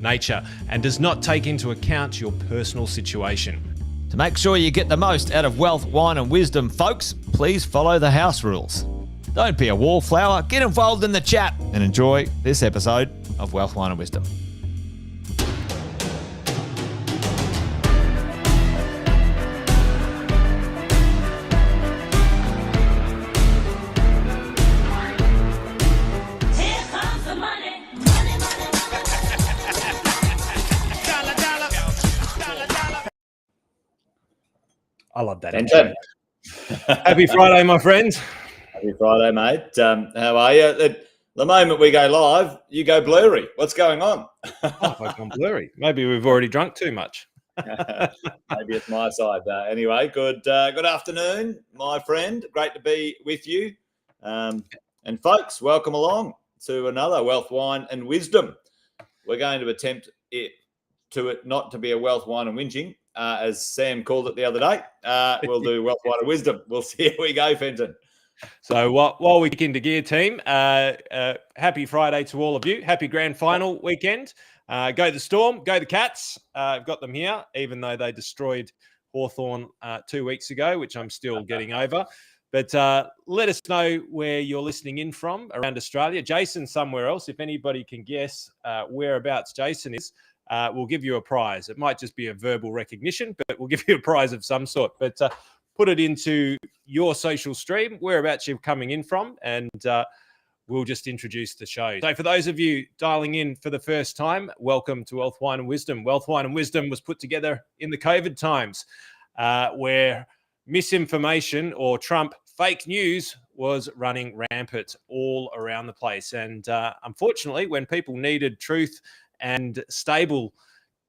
nature and does not take into account your personal situation. To make sure you get the most out of wealth, wine and wisdom, folks, please follow the house rules. Don't be a wallflower, get involved in the chat and enjoy this episode of Wealth, Wine and Wisdom. I love that. Happy Friday, my friends. Happy Friday, mate. How are you? The moment we go live, you go blurry. What's going on? I've gone blurry. Maybe we've already drunk too much. Maybe it's my side. Anyway, good afternoon, my friend. Great to be with you. And folks, welcome along to another Wealth, Wine and Wisdom. We're going to attempt it not to be a wealth, wine and whinging. As Sam called it the other day, we'll do Wealth, Wine and Wisdom. We'll see how we go, Fenton. So while we kick into gear, team, happy Friday to all of you. Happy grand final weekend. Go the Storm, go the Cats. I've got them here, even though they destroyed Hawthorn 2 weeks ago, which I'm still getting over. But let us know where you're listening in from around Australia. Jason's somewhere else. If anybody can guess whereabouts Jason is, we'll give you a prize. It might just be a verbal recognition, but we'll give you a prize of some sort. But put it into your social stream, whereabouts you're coming in from, and we'll just introduce the show. So for those of you dialing in for the first time, welcome to Wealth, Wine and Wisdom. Wealth, Wine and Wisdom was put together in the COVID times where misinformation or Trump fake news was running rampant all around the place. And unfortunately, when people needed truth and stable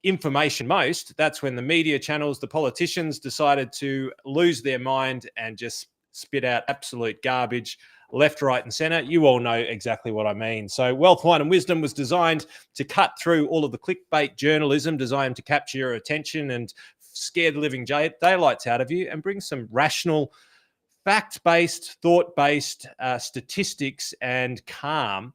information most, that's when the media channels, the politicians decided to lose their mind and just spit out absolute garbage left, right and center. You all know exactly what I mean. So Wealth, Wine and Wisdom was designed to cut through all of the clickbait journalism designed to capture your attention and scare the living daylights out of you and bring some rational, fact-based, thought-based statistics and calm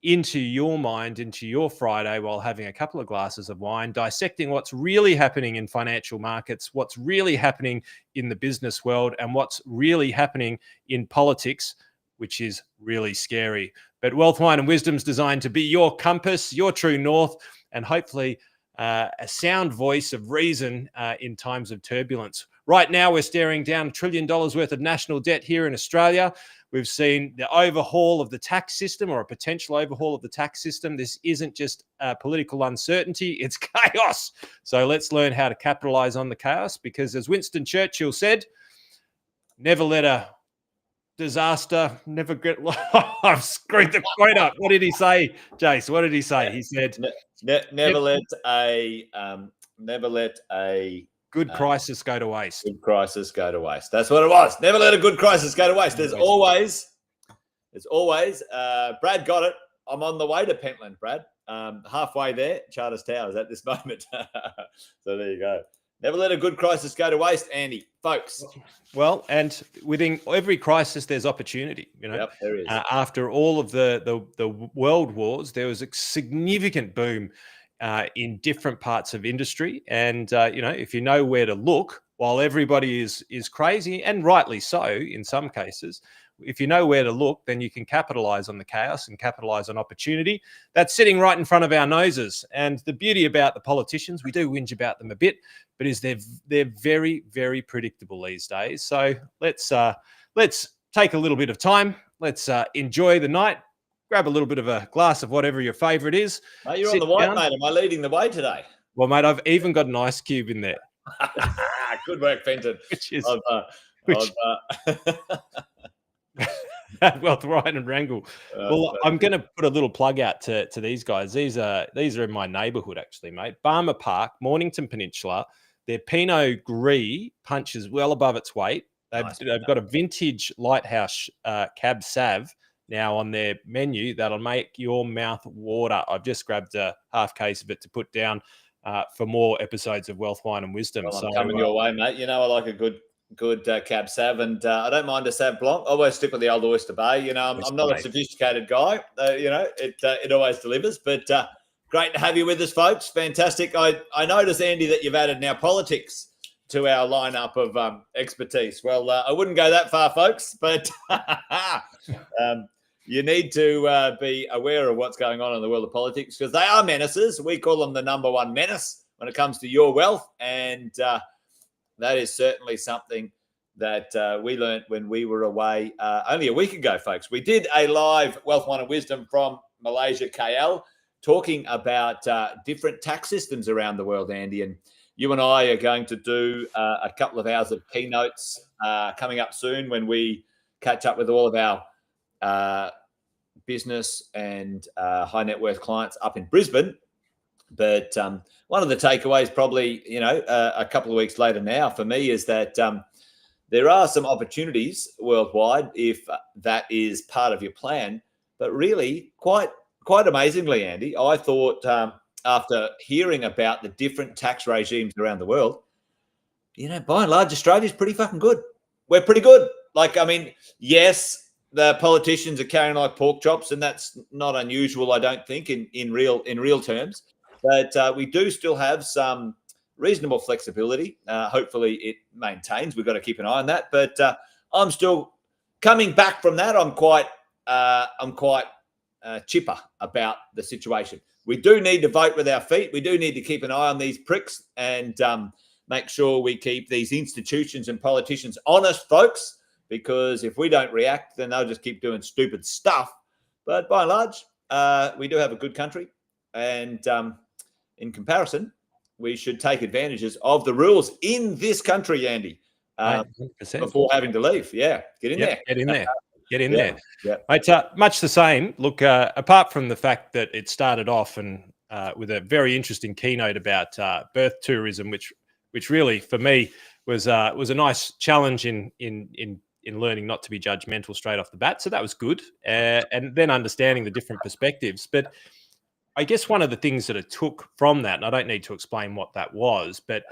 into your mind, into your Friday while having a couple of glasses of wine, dissecting what's really happening in financial markets, what's really happening in the business world, and what's really happening in politics, which is really scary. But Wealth, Wine and Wisdom is designed to be your compass, your true north, and hopefully a sound voice of reason in times of turbulence. Right now, we're staring down $1 trillion worth of national debt here in Australia. We've seen the overhaul of the tax system, or a potential overhaul of the tax system. This isn't just political uncertainty, it's chaos. So let's learn how to capitalize on the chaos, because as Winston Churchill said, never let a disaster, never get... I've screwed the quote up. What did he say, Jace? What did he say? He said... Never let a good crisis go to waste. Good crisis go to waste. That's what it was. Never let a good crisis go to waste. There's always, Brad got it. I'm on the way to Pentland, Brad. Halfway there, Charters Towers at this moment. So there you go. Never let a good crisis go to waste, Andy, folks. Well, and within every crisis, there's opportunity. You know, yep, there is. After all of the world wars, there was a significant boom in different parts of industry. And, if you know where to look, while everybody is crazy, and rightly so in some cases, if you know where to look, then you can capitalize on the chaos and capitalize on opportunity that's sitting right in front of our noses. And the beauty about the politicians, we do whinge about them a bit, but is they're very, very predictable these days. So let's take a little bit of time. Let's enjoy the night. Grab a little bit of a glass of whatever your favourite is. Mate, you're on the white, mate. Am I leading the way today? Well, mate, I've even got an ice cube in there. Good work, Fenton. Wealth, Ryan and Wrangle. Well, I'm going to put a little plug out to these guys. These are in my neighbourhood, actually, mate. Barmer Park, Mornington Peninsula. Their Pinot Gris punches well above its weight. They've got a vintage Lighthouse Cab Sav now on their menu that'll make your mouth water. I've just grabbed a half case of it to put down for more episodes of Wealth, Wine and Wisdom. Well, I'm coming your way, mate. You know I like a good Cab Sav, and I don't mind a Sav Blanc. I always stick with the old Oyster Bay. I'm not a sophisticated guy. It always delivers, but Great to have you with us, folks. Fantastic. I noticed, Andy, that you've added now politics to our lineup of expertise. Well, I wouldn't go that far, folks, but you need to be aware of what's going on in the world of politics because they are menaces. We call them the number one menace when it comes to your wealth, and that is certainly something that we learned when we were away only a week ago, folks. We did a live Wealth, Wine and Wisdom from Malaysia, KL, talking about different tax systems around the world, Andy. And you and I are going to do a couple of hours of keynotes coming up soon when we catch up with all of our business and high net worth clients up in Brisbane. But one of the takeaways probably, a couple of weeks later now for me is that there are some opportunities worldwide if that is part of your plan. But really, quite amazingly, Andy, I thought after hearing about the different tax regimes around the world, by and large, Australia's pretty fucking good. We're pretty good. Yes, the politicians are carrying like pork chops, and that's not unusual, I don't think, in real terms. But we do still have some reasonable flexibility. Hopefully, it maintains. We've got to keep an eye on that. But I'm still coming back from that. I'm quite chipper about the situation. We do need to vote with our feet. We do need to keep an eye on these pricks and make sure we keep these institutions and politicians honest, folks, because if we don't react, then they'll just keep doing stupid stuff. But by and large, we do have a good country. And in comparison, we should take advantages of the rules in this country, Andy, before having to leave. Yeah, get in there. Get in there. Get in there. Yeah. It's much the same. Look, apart from the fact that it started off and with a very interesting keynote about birth tourism, which really for me was a nice challenge in learning not to be judgmental straight off the bat. So that was good, and then understanding the different perspectives. But I guess one of the things that it took from that, and I don't need to explain what that was, but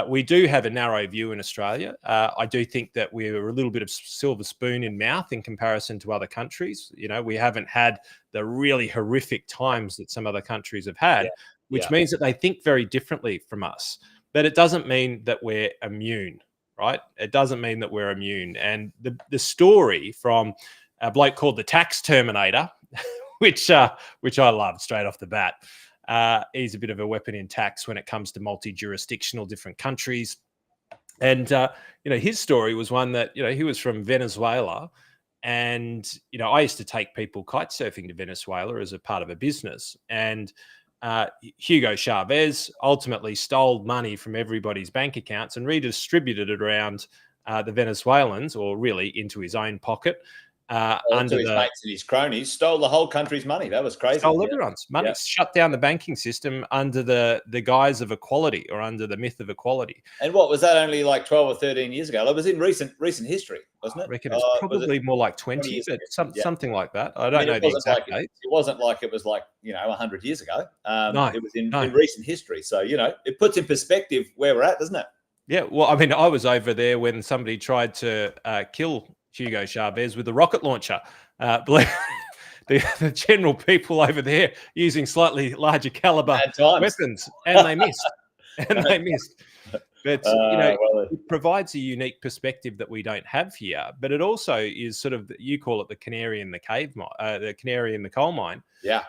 we do have a narrow view in Australia. I do think that we're a little bit of silver spoon in mouth in comparison to other countries. We haven't had the really horrific times that some other countries have had, which means that they think very differently from us. But it doesn't mean that we're immune, right? It doesn't mean that we're immune. And the story from a bloke called the Tax Terminator, which I love straight off the bat. He's a bit of a weapon in tax when it comes to multi-jurisdictional different countries. And, his story was one that, he was from Venezuela. And, I used to take people kite surfing to Venezuela as a part of a business. And Hugo Chavez ultimately stole money from everybody's bank accounts and redistributed it around the Venezuelans, or really into his own pocket. Under his mates and his cronies, stole the whole country's money. That was crazy. Stole everyone's money. Shut down the banking system under the guise of equality, or under the myth of equality. And what was that? Only like 12 or 13 years ago. It was in recent history, wasn't it? I reckon it's probably more like 20, but something like that. I don't know the exact date. It wasn't like it was like 100 years ago. No, it was in recent history. So it puts in perspective where we're at, doesn't it? Yeah. Well, I was over there when somebody tried to kill Hugo Chavez with a rocket launcher. The general people over there using slightly larger caliber weapons, and they missed. But it provides a unique perspective that we don't have here. But it also is sort of, you call it the canary in the the canary in the coal mine. Yeah.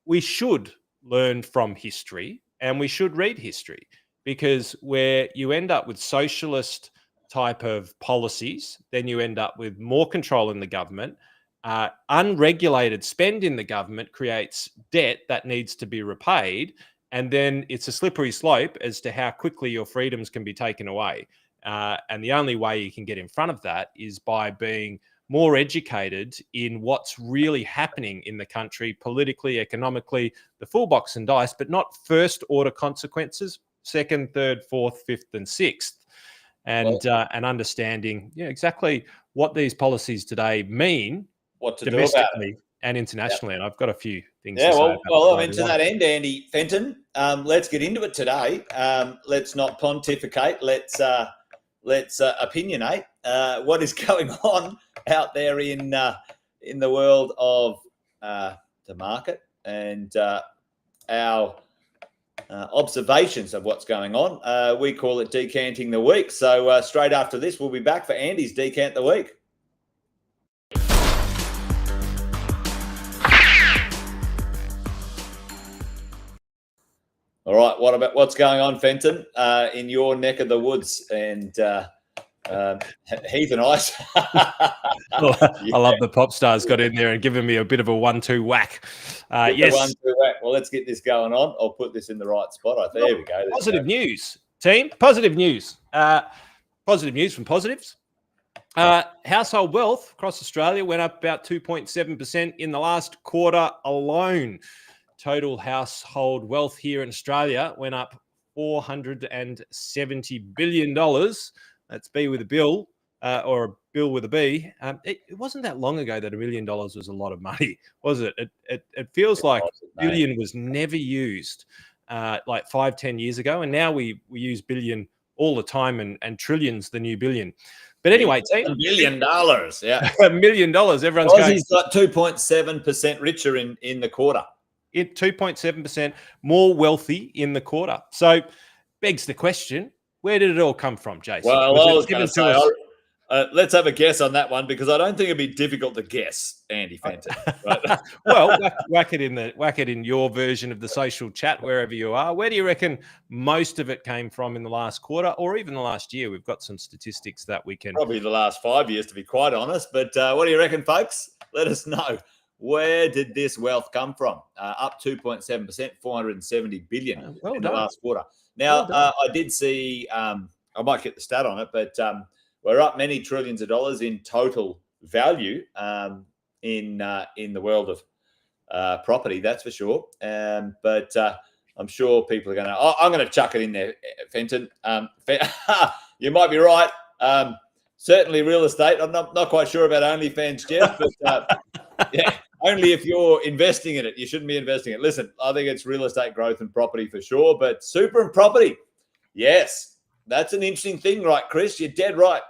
We should learn from history, and we should read history, because where you end up with socialist type of policies, then you end up with more control in the government. Unregulated spend in the government creates debt that needs to be repaid, and then it's a slippery slope as to how quickly your freedoms can be taken away. And the only way you can get in front of that is by being more educated in what's really happening in the country, politically, economically, the full box and dice, but not first order consequences, second, third, fourth, fifth, and sixth. And understanding exactly what these policies today mean, what to domestically do about it, and internationally. And I've got a few things to say about that. To that end, Andy Fenton, let's get into it today. Let's not pontificate. Let's opinionate. What is going on out there in the world of the market, and our observations of what's going on. We call it Decanting the Week. So straight after this, we'll be back for Andy's Decant the Week. All right, what's going on, Fenton, in your neck of the woods? And Heath and I. Well, I love the pop stars got in there and given me a bit of a 1-2 whack. Yes. 1-2 whack. Well, let's get this going on. I'll put this in the right spot. There we go. Positive news, team. Positive news. Positive news from positives. Household wealth across Australia went up about 2.7% in the last quarter alone. Total household wealth here in Australia went up $470 billion. That's B with a bill, or a bill with a B. It wasn't that long ago that $1 million was a lot of money, was it? It feels like billion was never used like 5-10 years ago, and now we use billion all the time, and trillions the new billion. But anyway, team, $1 million, yeah, $1 million. Everyone's going. He's got 2.7% richer in the quarter. 2.7% more wealthy in the quarter. So begs the question, where did it all come from, Jason? Well, I was going to say, let's have a guess on that one, because I don't think it'd be difficult to guess, Andy Fenton. Right? Well, whack it in your version of the social chat, wherever you are. Where do you reckon most of it came from in the last quarter, or even the last year? We've got some statistics that we can. Probably the last 5 years, to be quite honest. But what do you reckon, folks? Let us know. Where did this wealth come from? Up 2.7%, 470 billion in the last quarter. Now, I did see, I might get the stat on it, but we're up many trillions of dollars in total value in the world of property, that's for sure. But I'm sure people are going to, I'm going to chuck it in there, Fenton. You might be right. Certainly real estate. I'm not quite sure about OnlyFans, Jeff, but yeah. Only if you're investing in it. You shouldn't be investing in it. Listen, I think it's real estate growth and property for sure, but super and property, yes, that's an interesting thing, right, Chris? You're dead right.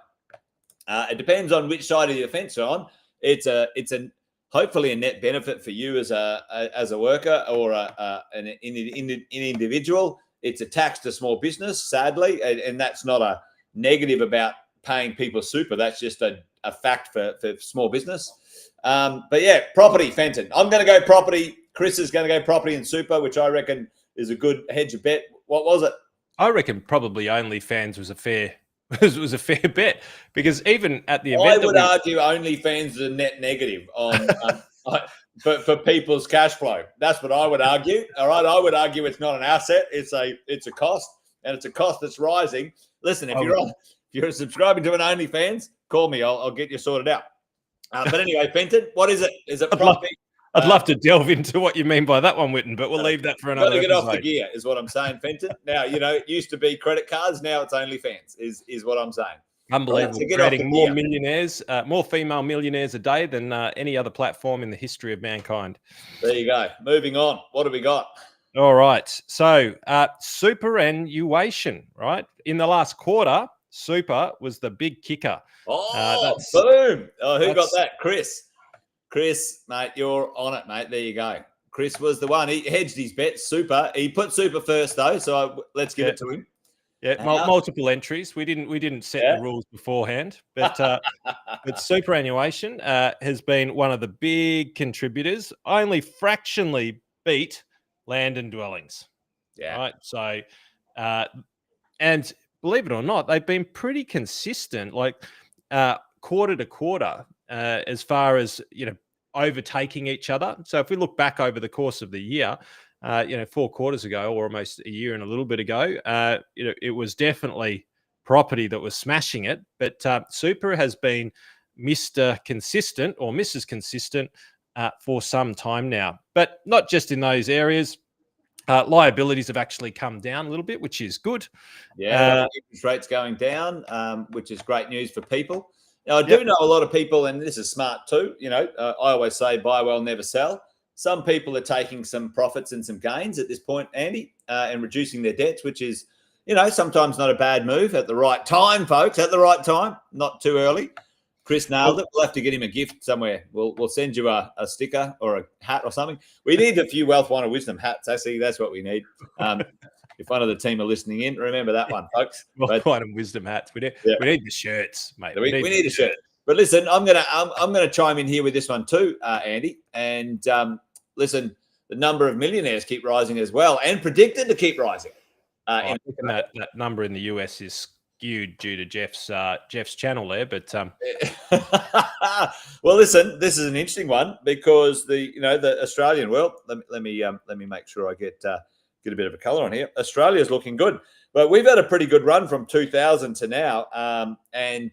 It depends on which side of the fence you're on. It's hopefully a net benefit for you as a worker or an individual. It's a tax to small business, sadly, and that's not a negative about paying people super. That's just a fact for small business. But yeah, property, Fenton. I'm going to go property. Chris is going to go property and super, which I reckon is a good hedge of bet. What was it? I reckon probably OnlyFans was a fair bet, because even at the event, I would argue OnlyFans is a net negative on for people's cash flow. That's what I would argue. All right, I would argue it's not an asset. It's a cost, and it's a cost that's rising. Listen, if you're subscribing to an OnlyFans, call me. I'll get you sorted out. But anyway, Fenton, what is it? Is it property? I'd love to delve into what you mean by that one, Witten, but we'll leave that for another episode. Got to get off the gear, is what I'm saying, Fenton. Now, it used to be credit cards. Now it's OnlyFans, is what I'm saying. Unbelievable. Right, so creating more millionaires, more female millionaires a day than any other platform in the history of mankind. There you go. Moving on. What have we got? All right. So superannuation, right? In the last quarter, super was the big kicker. Oh, boom. Oh, who got that? Chris. Chris, mate, you're on it, mate. There you go. Chris was the one. He hedged his bet. Super. He put super first, though, so let's give it to him. Yeah, multiple entries. We didn't set the rules beforehand, but superannuation has been one of the big contributors. Only fractionally beat land and dwellings. Yeah. Right. So, and believe it or not, they've been pretty consistent, like quarter to quarter, as far as overtaking each other. So if we look back over the course of the year, 4 quarters ago, or almost a year and a little bit ago, it was definitely property that was smashing it. But super has been Mr. Consistent or Mrs. Consistent for some time now. But not just in those areas. Liabilities have actually come down a little bit, which is good. Yeah, interest rates going down, which is great news for people. Now, I do know a lot of people, and this is smart too. I always say buy well, never sell. Some people are taking some profits and some gains at this point, Andy, and reducing their debts, which is, sometimes not a bad move at the right time, folks, at the right time, not too early. Chris nailed it. We'll have to get him a gift somewhere. We'll send you a sticker or a hat or something. We need a few Wealth, Wine and Wisdom hats. Actually, that's what we need. If one of the team are listening in, remember that one, folks. Wealth, Wine and Wisdom hats. We need the shirts, mate. We need a shirt. But listen, I'm gonna chime in here with this one too, Andy. And listen, the number of millionaires keep rising as well, and predicted to keep rising. I think that number in the US is skewed due to Jeff's channel there, but well, listen, this is an interesting one because the Australian world. Let me make sure I get a bit of a color on here. Australia's looking good, but we've had a pretty good run from 2000 to now, and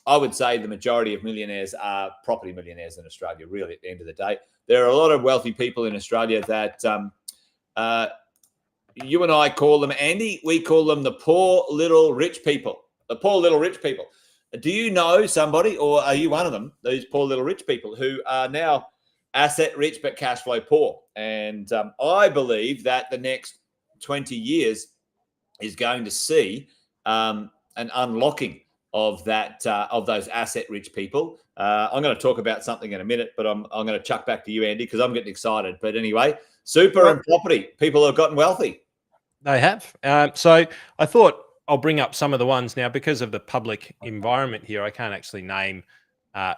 I would say the majority of millionaires are property millionaires in Australia. Really, at the end of the day, there are a lot of wealthy people in Australia that you and I call them, Andy. We call them the poor little rich people. The poor little rich people. Do you know somebody, or are you one of them? These poor little rich people who are now asset rich but cash flow poor. And I believe that the next 20 years is going to see an unlocking of that of those asset rich people. I'm going to talk about something in a minute, but I'm going to chuck back to you, Andy, because I'm getting excited. But anyway, super and property people have gotten wealthy. They have. So I thought I'll bring up some of the ones now because of the public environment here. I can't actually name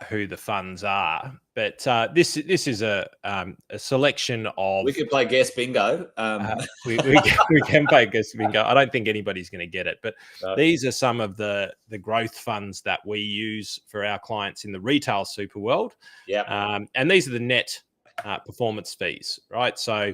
who the funds are, but this is a selection of. We could play guess bingo. We can play guess bingo. I don't think anybody's going to get it, but these are some of the growth funds that we use for our clients in the retail super world. Yeah, and these are the net performance fees, right? So.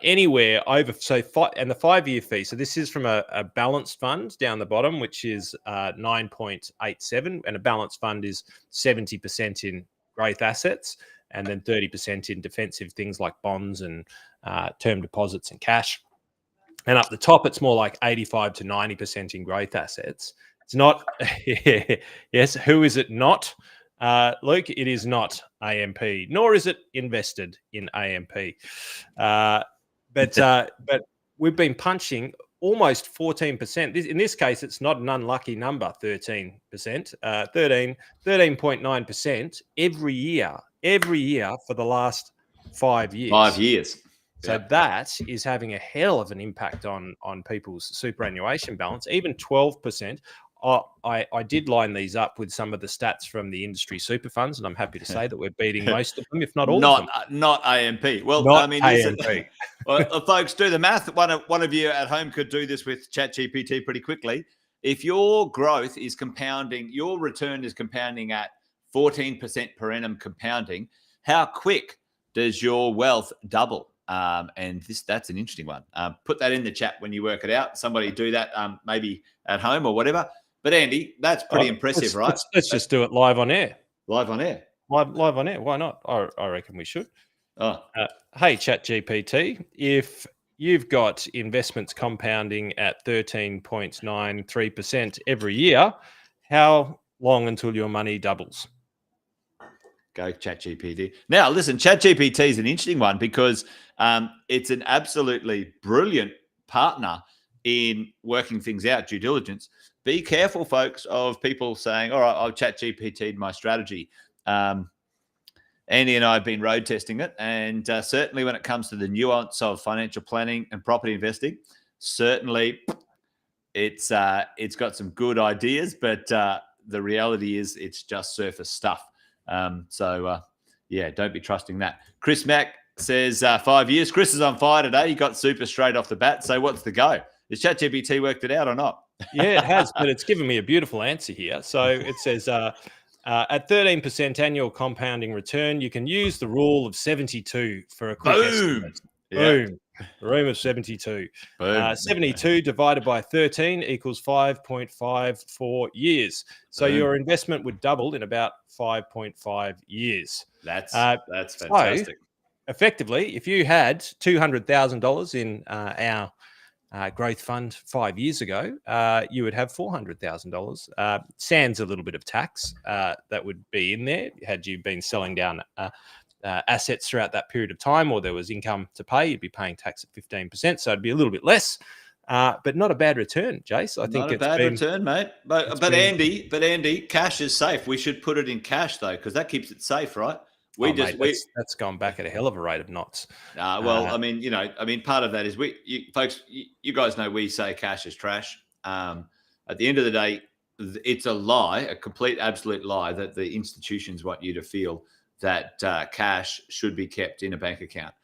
Anywhere over and the 5-year fee. So this is from a balanced fund down the bottom, which is 9.87, and a balanced fund is 70% in growth assets and then 30% in defensive things like bonds and term deposits and cash. And up the top, it's more like 85 to 90% in growth assets. It's not. Yes, who is it not? Luke, it is not AMP, nor is it invested in AMP. But we've been punching almost 14%. In this case, it's not an unlucky number, 13%, 13.9% every year for the last 5 years. 5 years. So that is having a hell of an impact on people's superannuation balance, even 12%. I did line these up with some of the stats from the industry super funds, and I'm happy to say that we're beating most of them, if not all of them. Not AMP. Well, not I mean, AMP. Well, folks, do the math. One of you at home could do this with ChatGPT pretty quickly. If your growth is compounding, your return is compounding at 14% per annum compounding, how quick does your wealth double? And that's an interesting one. Put that in the chat when you work it out. Somebody do that maybe at home or whatever. But Andy, that's pretty impressive, right? Let's just do it live on air. Live on air. Live on air. Why not? I reckon we should. Oh. Hey, ChatGPT, if you've got investments compounding at 13.93% every year, how long until your money doubles? Go ChatGPT. Now, listen, ChatGPT is an interesting one because it's an absolutely brilliant partner in working things out, due diligence. Be careful, folks, of people saying, all right, I'll ChatGPT my strategy. Andy and I have been road testing it. And certainly when it comes to the nuance of financial planning and property investing, certainly it's got some good ideas, but the reality is it's just surface stuff. Don't be trusting that. Chris Mack says 5 years. Chris is on fire today. He got super straight off the bat. So what's the go? Has ChatGPT worked it out or not? Yeah, it has, but it's given me a beautiful answer here. So it says at 13% annual compounding return, you can use the rule of 72 for a quick estimate. Boom. The room of 72. 72 divided by 13 equals 5.54 years. So your investment would double in about 5.5 years. That's fantastic. So, effectively, if you had $200,000 in our growth fund 5 years ago, you would have $400,000. Sans a little bit of tax that would be in there had you been selling down assets throughout that period of time, or there was income to pay, you'd be paying tax at 15%. So it'd be a little bit less but not a bad return, Jace. I think not a bad return, mate. But Andy, cash is safe. We should put it in cash though, because that keeps it safe, right? That's gone back at a hell of a rate of knots. Well, part of that is folks, you guys know we say cash is trash. At the end of the day, it's a lie, a complete, absolute lie that the institutions want you to feel that cash should be kept in a bank account.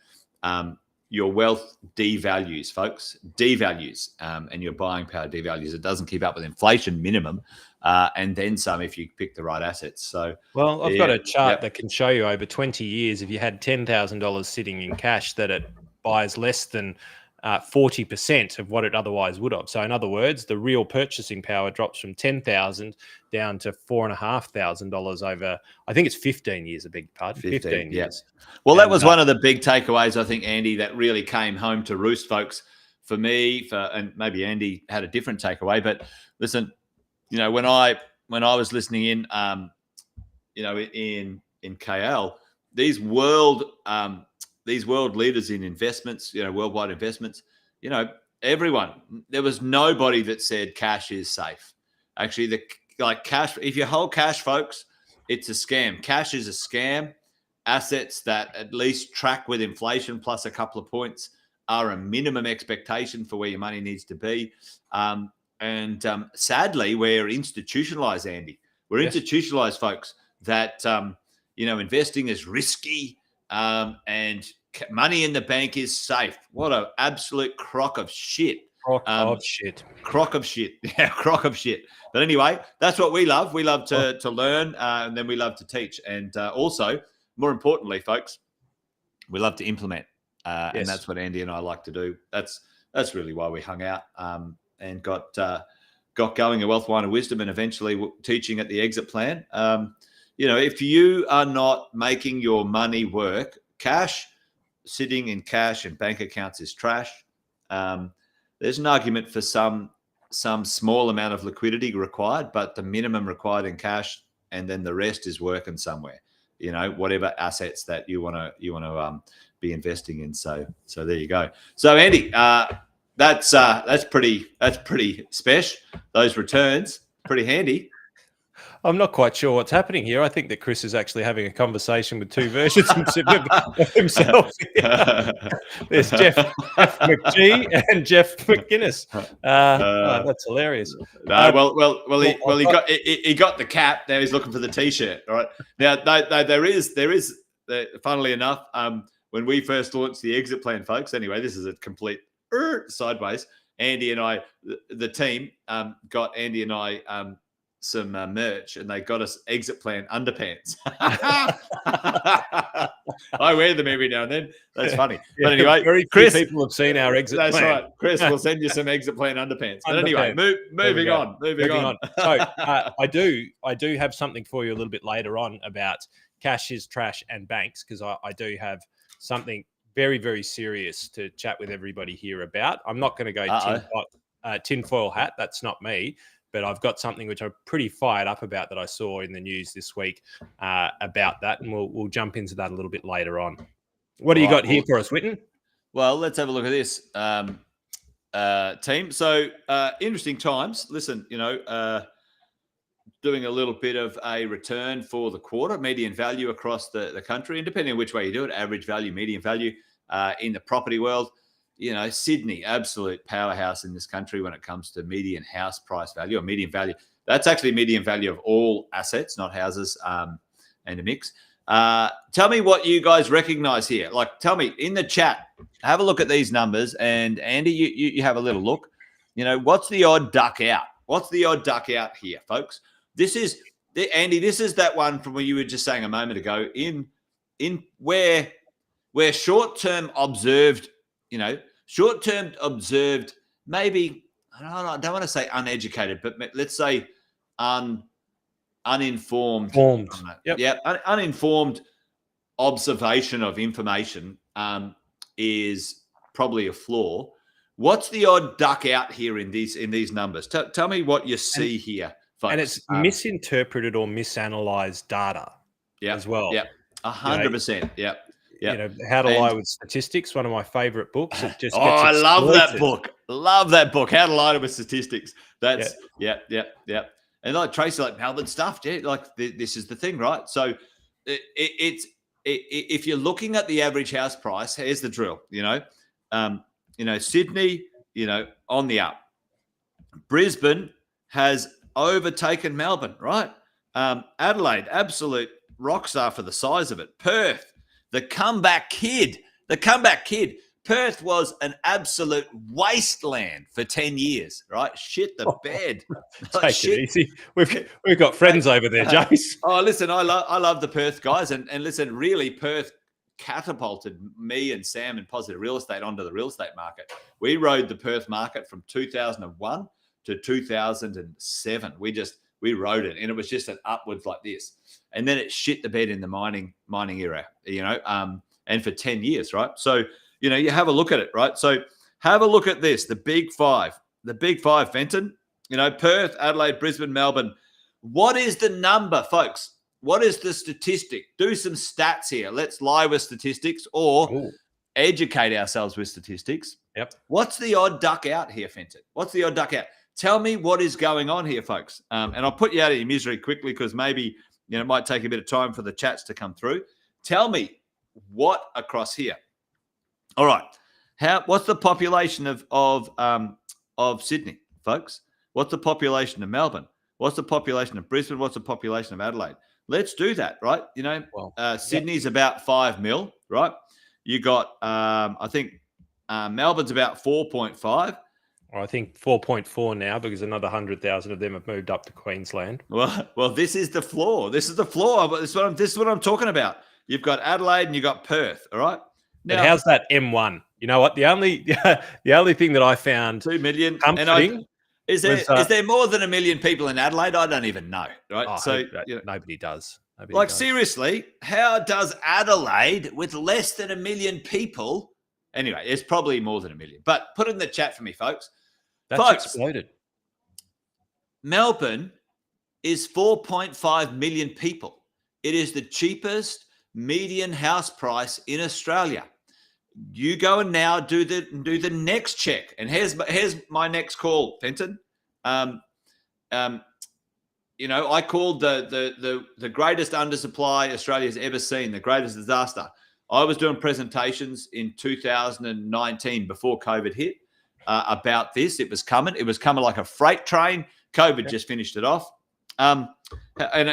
Your wealth devalues, folks, and your buying power devalues. It doesn't keep up with inflation minimum, and then some if you pick the right assets. So, well, I've got a chart that can show you over 20 years, if you had $10,000 sitting in cash, that it buys less than 40% of what it otherwise would have. So in other words, the real purchasing power drops from $10,000 down to $4,500 over, I think it's 15 years, a big part, 15 years. Well, that was one of the big takeaways, I think, Andy, that really came home to roost, folks, for me, and maybe Andy had a different takeaway. But listen, when I was listening in, in KL, these world leaders in investments, worldwide investments, everyone, there was nobody that said cash is safe. Actually, cash, if you hold cash, folks, it's a scam. Cash is a scam. Assets that at least track with inflation plus a couple of points are a minimum expectation for where your money needs to be. Sadly, we're institutionalized, Andy. We're institutionalized, folks, that, investing is risky and money in the bank is safe. What an absolute crock of shit. Crock of shit. Yeah, crock of shit. But anyway, that's what we love. We love to learn, and then we love to teach. And also, more importantly, folks, we love to implement. And that's what Andy and I like to do. That's really why we hung out and got going at Wealth, Wine and Wisdom, and eventually teaching at the Exit Plan. If you are not making your money work, sitting in cash and bank accounts is trash. There's an argument for some small amount of liquidity required, but the minimum required in cash, and then the rest is working somewhere. Whatever assets that you want to be investing in. So there you go. So Andy, that's pretty special. Those returns, pretty handy. I'm not quite sure what's happening here. I think that Chris is actually having a conversation with two versions of himself. There's Jeff McGee and Jeff McGuinness. That's hilarious. He got the cap. Now he's looking for the T-shirt. All right. Now there is funnily enough, when we first launched the Exit Plan, folks. Anyway, this is a complete sideways. Andy and I, the team, got Andy and I some merch, and they got us Exit Plan underpants. I wear them every now and then. That's funny. But anyway, very Chris, few people have seen our Exit Plan. That's right. Chris will send you some Exit Plan underpants. But anyway, moving on. So I do have something for you a little bit later on about cash is trash and banks, because I do have something very, very serious to chat with everybody here about. I'm not going to go tinfoil hat. That's not me. But I've got something which I'm pretty fired up about that I saw in the news this week about that, and we'll jump into that a little bit later on. What do you got here for us, Witten? Well, let's have a look at this, team. So interesting times. Listen, doing a little bit of a return for the quarter, median value across the country, and depending on which way you do it, average value, median value in the property world. Sydney, absolute powerhouse in this country when it comes to median house price value or median value. That's actually median value of all assets, not houses, and a mix. Tell me what you guys recognize here. Tell me in the chat, have a look at these numbers. And Andy, you have a little look. What's the odd duck out? What's the odd duck out here, folks? Andy, this is that one from what you were just saying a moment ago in where short-term observed, maybe, I don't want to say uneducated, but let's say uninformed. Uninformed observation of information is probably a flaw. What's the odd duck out here in these numbers? Tell me what you see here, folks. And it's misinterpreted or misanalyzed data as well. Yeah, 100%. Yeah. How to Lie with Statistics, one of my favorite books. It just I love that book. Love that book, How to Lie with Statistics. That's yeah. And like Tracy, like Melbourne stuff, like this is the thing, right? So if you're looking at the average house price, here's the drill. Sydney, on the up. Brisbane has overtaken Melbourne, right? Adelaide, absolute rock star for the size of it. Perth, the comeback kid. Perth was an absolute wasteland for 10 years, right? Shit the bed. Take it easy. We've got friends over there, Jace. Oh, listen, I love the Perth guys. And listen, really, Perth catapulted me and Sam in Positive Real Estate onto the real estate market. We rode the Perth market from 2001 to 2007. We rode it, and it was just an upwards like this. And then it shit the bed in the mining era, and for 10 years, right? So, you have a look at it, right? So have a look at this, the big five, Fenton, Perth, Adelaide, Brisbane, Melbourne. What is the number, folks? What is the statistic? Do some stats here. Let's lie with statistics or educate ourselves with statistics. Yep. What's the odd duck out here, Fenton? What's the odd duck out? Tell me what is going on here, folks. And I'll put you out of your misery quickly because maybe it might take a bit of time for the chats to come through. Tell me what across here. All right. What's the population of Sydney, folks? What's the population of Melbourne? What's the population of Brisbane? What's the population of Adelaide? Let's do that, right? Sydney's about 5 mil, right? You got, I think Melbourne's about 4.5. I think 4.4 now because another 100,000 of them have moved up to Queensland. Well, this is the floor. This is what I'm talking about. You've got Adelaide and you've got Perth, all right? Now, how's that M1? You know what? The only thing that I found 2 million comforting is there more than 1 million people in Adelaide? I don't even know, right? Nobody does. Seriously, how does Adelaide with less than 1 million people? Anyway, it's probably more than 1 million. But put it in the chat for me, folks. That's exploded. Melbourne is 4.5 million people. It is the cheapest median house price in Australia. You go and now do the next check. And here's my next call, Fenton. I called the greatest undersupply Australia's ever seen, the greatest disaster. I was doing presentations in 2019 before COVID hit about this. It was coming. It was coming like a freight train. COVID just finished it off. And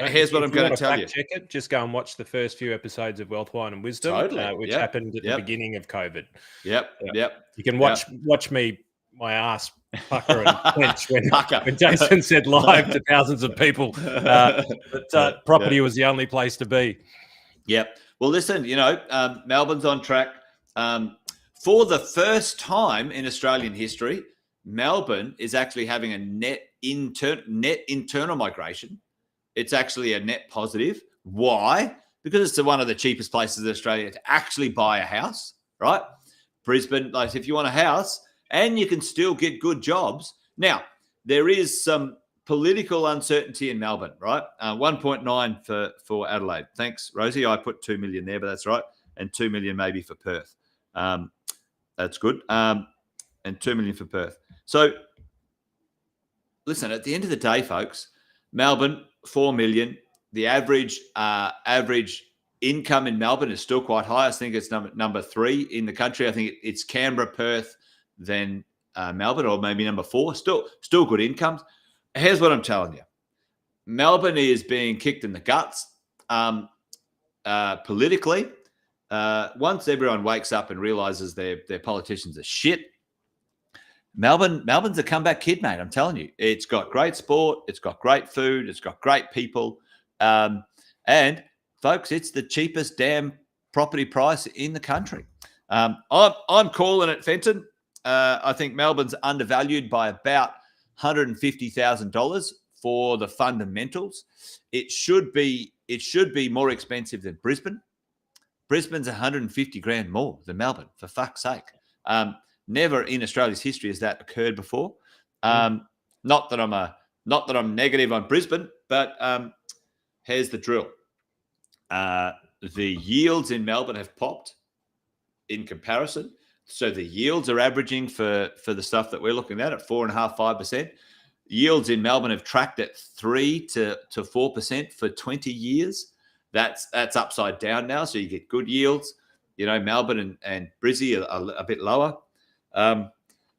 here's what I'm going to tell you. Check it. Just go and watch the first few episodes of Wealth, Wine and Wisdom, which happened at the beginning of COVID. Yep. You can watch me, my ass pucker and clench when Jason said live to thousands of people that property was the only place to be. Yep. Well, listen, Melbourne's on track. For the first time in Australian history, Melbourne is actually having a net internal migration. It's actually a net positive. Why? Because it's one of the cheapest places in Australia to actually buy a house, right? Brisbane, like if you want a house and you can still get good jobs. Now, there is some political uncertainty in Melbourne, right? 1.9 for Adelaide. Thanks, Rosie. I put 2 million there, but that's right. And 2 million maybe for Perth. That's good. And 2 million for Perth. So, listen, at the end of the day, folks, Melbourne, 4 million. The average income in Melbourne is still quite high. I think it's number 3 in the country. I think it's Canberra, Perth, then Melbourne, or maybe number 4. Still good incomes. Here's what I'm telling you. Melbourne is being kicked in the guts politically. Once everyone wakes up and realizes their politicians are shit, Melbourne's a comeback kid, mate. I'm telling you. It's got great sport. It's got great food. It's got great people. And, folks, it's the cheapest damn property price in the country. I'm calling it, Fenton. I think Melbourne's undervalued by about $150,000 for the fundamentals. It should be more expensive than Brisbane. Brisbane's 150 grand more than Melbourne, for fuck's sake. Never in Australia's history has that occurred before. Not that I'm negative on Brisbane, but here's the drill. The yields in Melbourne have popped in comparison. so the yields are averaging for the stuff that we're looking at 4.5%, 5%. Yields in Melbourne have tracked at 3 to 4% for 20 years. That's upside down now, so you get good yields. Melbourne and Brizzy are a bit lower.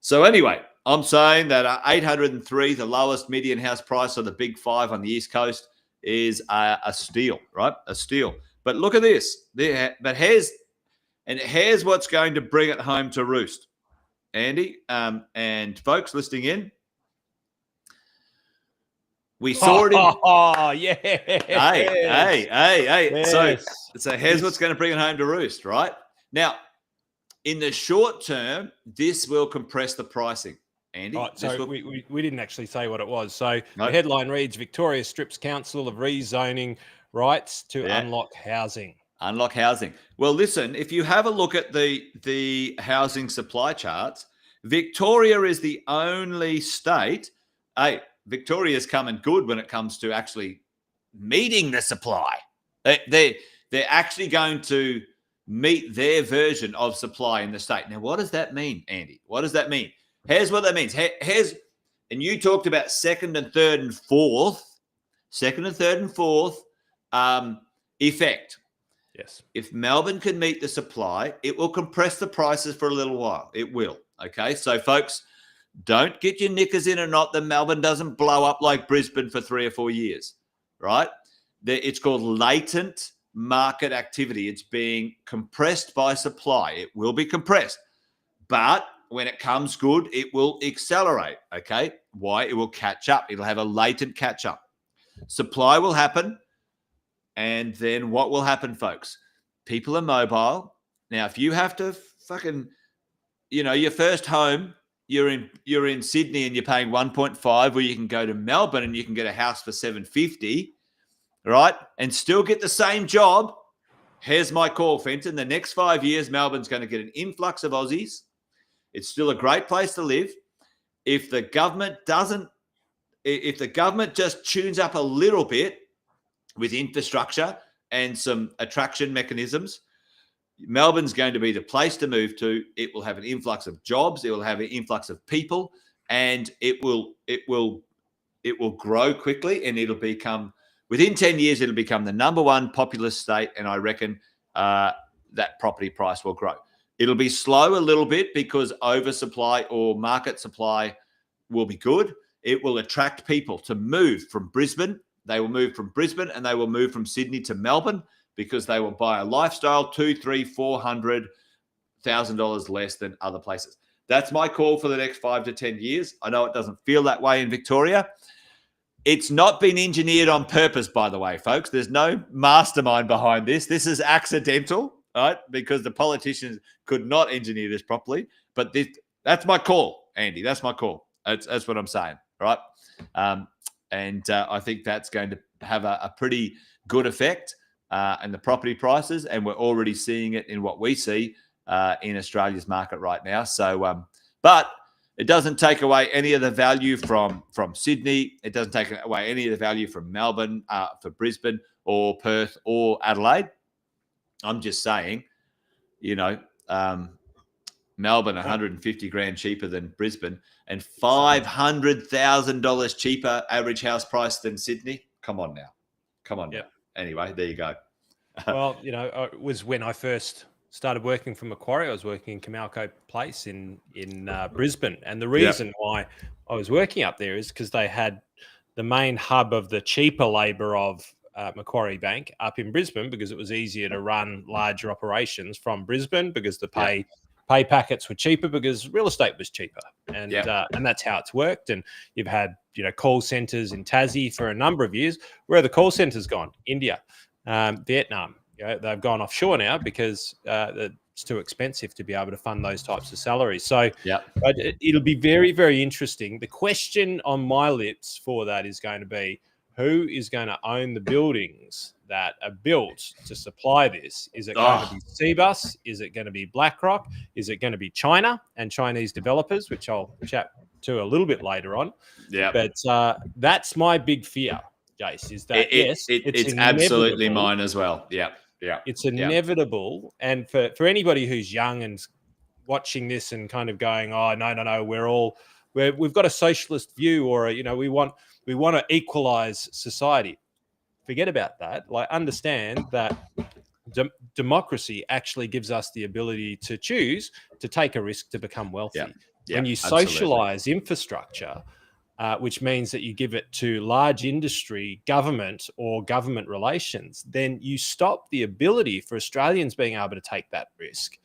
So anyway, I'm saying that 803, the lowest median house price of the big five on the East Coast, is a steal, right? A steal. But look at this. But here's what's going to bring it home to roost, Andy, and folks listening in. We saw it in. Oh, yeah. Hey. Yes. So here's what's going to bring it home to roost, right? Now, in the short term, this will compress the pricing, Andy. Right, so we didn't actually say what it was. So No. The headline reads, Victoria strips council of rezoning rights to unlock housing. Unlock housing. Well, listen, if you have a look at the housing supply charts, Victoria is the only state. Hey, Victoria's coming good when it comes to actually meeting the supply. They're actually going to meet their version of supply in the state. Now, what does that mean, Andy? What does that mean? Here's what that means. And you talked about second and third and fourth effect. Yes. If Melbourne can meet the supply, it will compress the prices for a little while. It will. Okay. So, folks, don't get your knickers in a knot that Melbourne doesn't blow up like Brisbane for 3 or 4 years, right? It's called latent market activity. It's being compressed by supply. It will be compressed. But when it comes good, it will accelerate, okay? Why? It will catch up. It'll have a latent catch up. Supply will happen. And then what will happen, folks? People are mobile. Now, if you have to fucking, your first home, you're in Sydney and you're paying 1.5, where you can go to Melbourne and you can get a house for 750, right? And still get the same job. Here's my call, Fenton. The next 5 years, Melbourne's going to get an influx of Aussies. It's still a great place to live. If the government just tunes up a little bit with infrastructure and some attraction mechanisms, Melbourne's going to be the place to move to. It will have an influx of jobs. It will have an influx of people, and it will grow quickly, and it'll become, within 10 years, it'll become the number one populous state. And I reckon that property price will grow. It'll be slow a little bit because oversupply or market supply will be good. It will attract people to move from Brisbane. They will move from Brisbane and they will move from Sydney to Melbourne because they will buy a lifestyle $200,000-$400,000 less than other places. That's my call for the next 5 to 10 years. I know it doesn't feel that way in Victoria. It's not been engineered on purpose, by the way, folks. There's no mastermind behind this. This is accidental, right? Because the politicians could not engineer this properly. But that's my call, Andy. That's my call. That's what I'm saying, right? And I think that's going to have a pretty good effect in the property prices. And we're already seeing it in what we see in Australia's market right now. So, but it doesn't take away any of the value from Sydney. It doesn't take away any of the value from Melbourne, for Brisbane or Perth or Adelaide. I'm just saying, Melbourne, 150 grand cheaper than Brisbane and $500,000 cheaper average house price than Sydney. Come on now. Anyway, there you go. Well, it was when I first started working for Macquarie. I was working in Camalco Place in Brisbane. And the reason why I was working up there is because they had the main hub of the cheaper labour of Macquarie Bank up in Brisbane, because it was easier to run larger operations from Brisbane because the pay packets were cheaper because real estate was cheaper. And that's how it's worked. And you've had, call centres in Tassie for a number of years. Where are the call centres gone? India, Vietnam. They've gone offshore now because it's too expensive to be able to fund those types of salaries. So it'll be very, very interesting. The question on my lips for that is going to be, who is going to own the buildings that are built to supply this? Is it going to be Cbus? Is it going to be BlackRock? Is it going to be China and Chinese developers, which I'll chat to a little bit later on? Yeah. But that's my big fear, Jace, is that it's absolutely mine as well. Yeah. It's inevitable. And for anybody who's young and watching this and kind of going, oh, no, we've got a socialist view, or, we want to equalize society. Forget about that. Like, understand that democracy actually gives us the ability to choose to take a risk to become wealthy. When you socialize infrastructure, which means that you give it to large industry, government, or government relations, then you stop the ability for Australians being able to take that risk.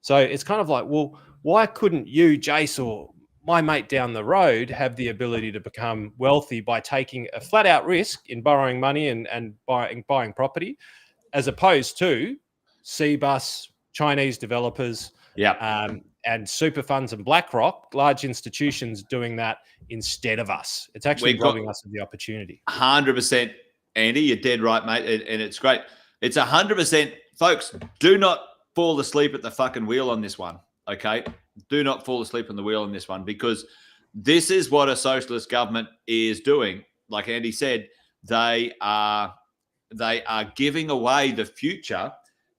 So it's kind of like, well, why couldn't you, Jace, or my mate down the road have the ability to become wealthy by taking a flat out risk in borrowing money and buying property, as opposed to CBUS, Chinese developers, and super funds and BlackRock, large institutions doing that instead of us? It's actually robbing us of the opportunity. 100%, Andy, you're dead right, mate, and it's great. It's 100%, folks. Do not fall asleep at the fucking wheel on this one, okay? Do not fall asleep on the wheel on this one, because this is what a socialist government is doing. Like Andy said, they are giving away the future.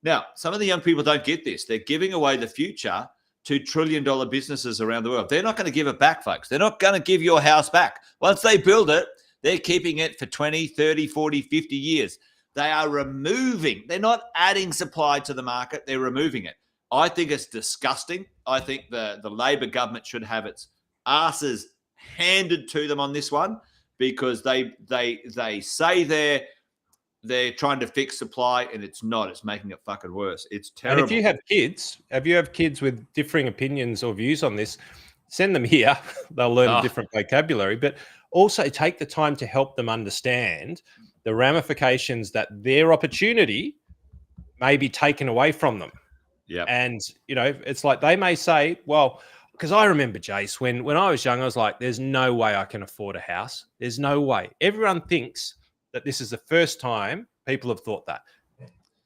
Now, some of the young people don't get this. They're giving away the future to trillion-dollar businesses around the world. They're not going to give it back, folks. They're not going to give your house back. Once they build it, they're keeping it for 20, 30, 40, 50 years. They are removing. They're not adding supply to the market. They're removing it. I think it's disgusting. I think the Labor government should have its asses handed to them on this one, because they say they're trying to fix supply, and it's not. It's making it fucking worse. It's terrible. And if you have kids with differing opinions or views on this, send them here. They'll learn a different vocabulary, but also take the time to help them understand the ramifications that their opportunity may be taken away from them. Yeah. And, it's like they may say, well, because I remember, Jace, when I was young, I was like, there's no way I can afford a house. There's no way. Everyone thinks that this is the first time people have thought that.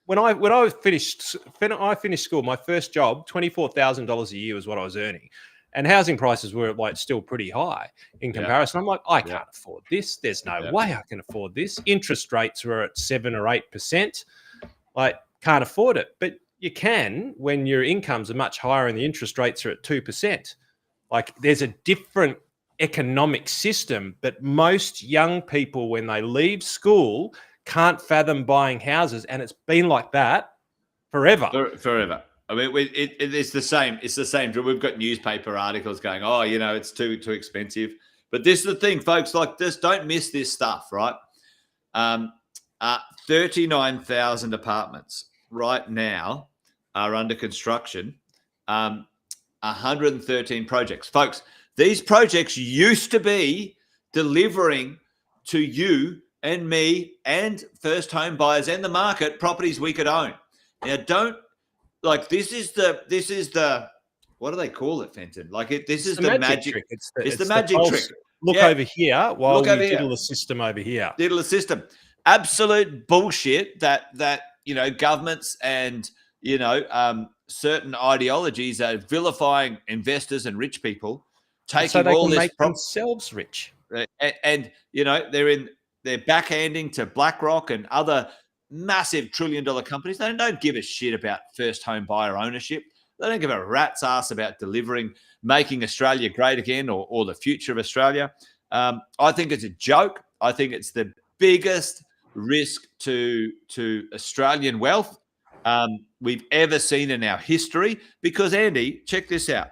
When I finished school, my first job, $24,000 a year was what I was earning, and housing prices were like still pretty high in comparison. I'm like, I can't afford this. There's no way I can afford this. Interest rates were at 7 or 8%. Like, can't afford it. But you can when your incomes are much higher and the interest rates are at 2%. Like, there's a different economic system, but most young people, when they leave school, can't fathom buying houses, and it's been like that forever. Forever. I mean, it's the same. It's the same. We've got newspaper articles going, oh, it's too expensive. But this is the thing, folks. Like this, don't miss this stuff, right? 39,000 apartments right now are under construction. 113 projects, folks. These projects used to be delivering to you and me and first home buyers and the market properties we could own. Now, this is the what do they call it, Fenton? This is the magic trick. It's the magic trick. Look over here while we diddle the system over here. Diddle the system. Absolute bullshit that governments and certain ideologies are vilifying investors and rich people, taking so they all can this make themselves rich, and they're backhanding to BlackRock and other massive $1 trillion companies. They don't give a shit about first home buyer ownership. They don't give a rat's ass about making Australia great again, or the future of Australia. I think it's a joke. I think it's the biggest risk to Australian wealth we've ever seen in our history. Because, Andy, check this out.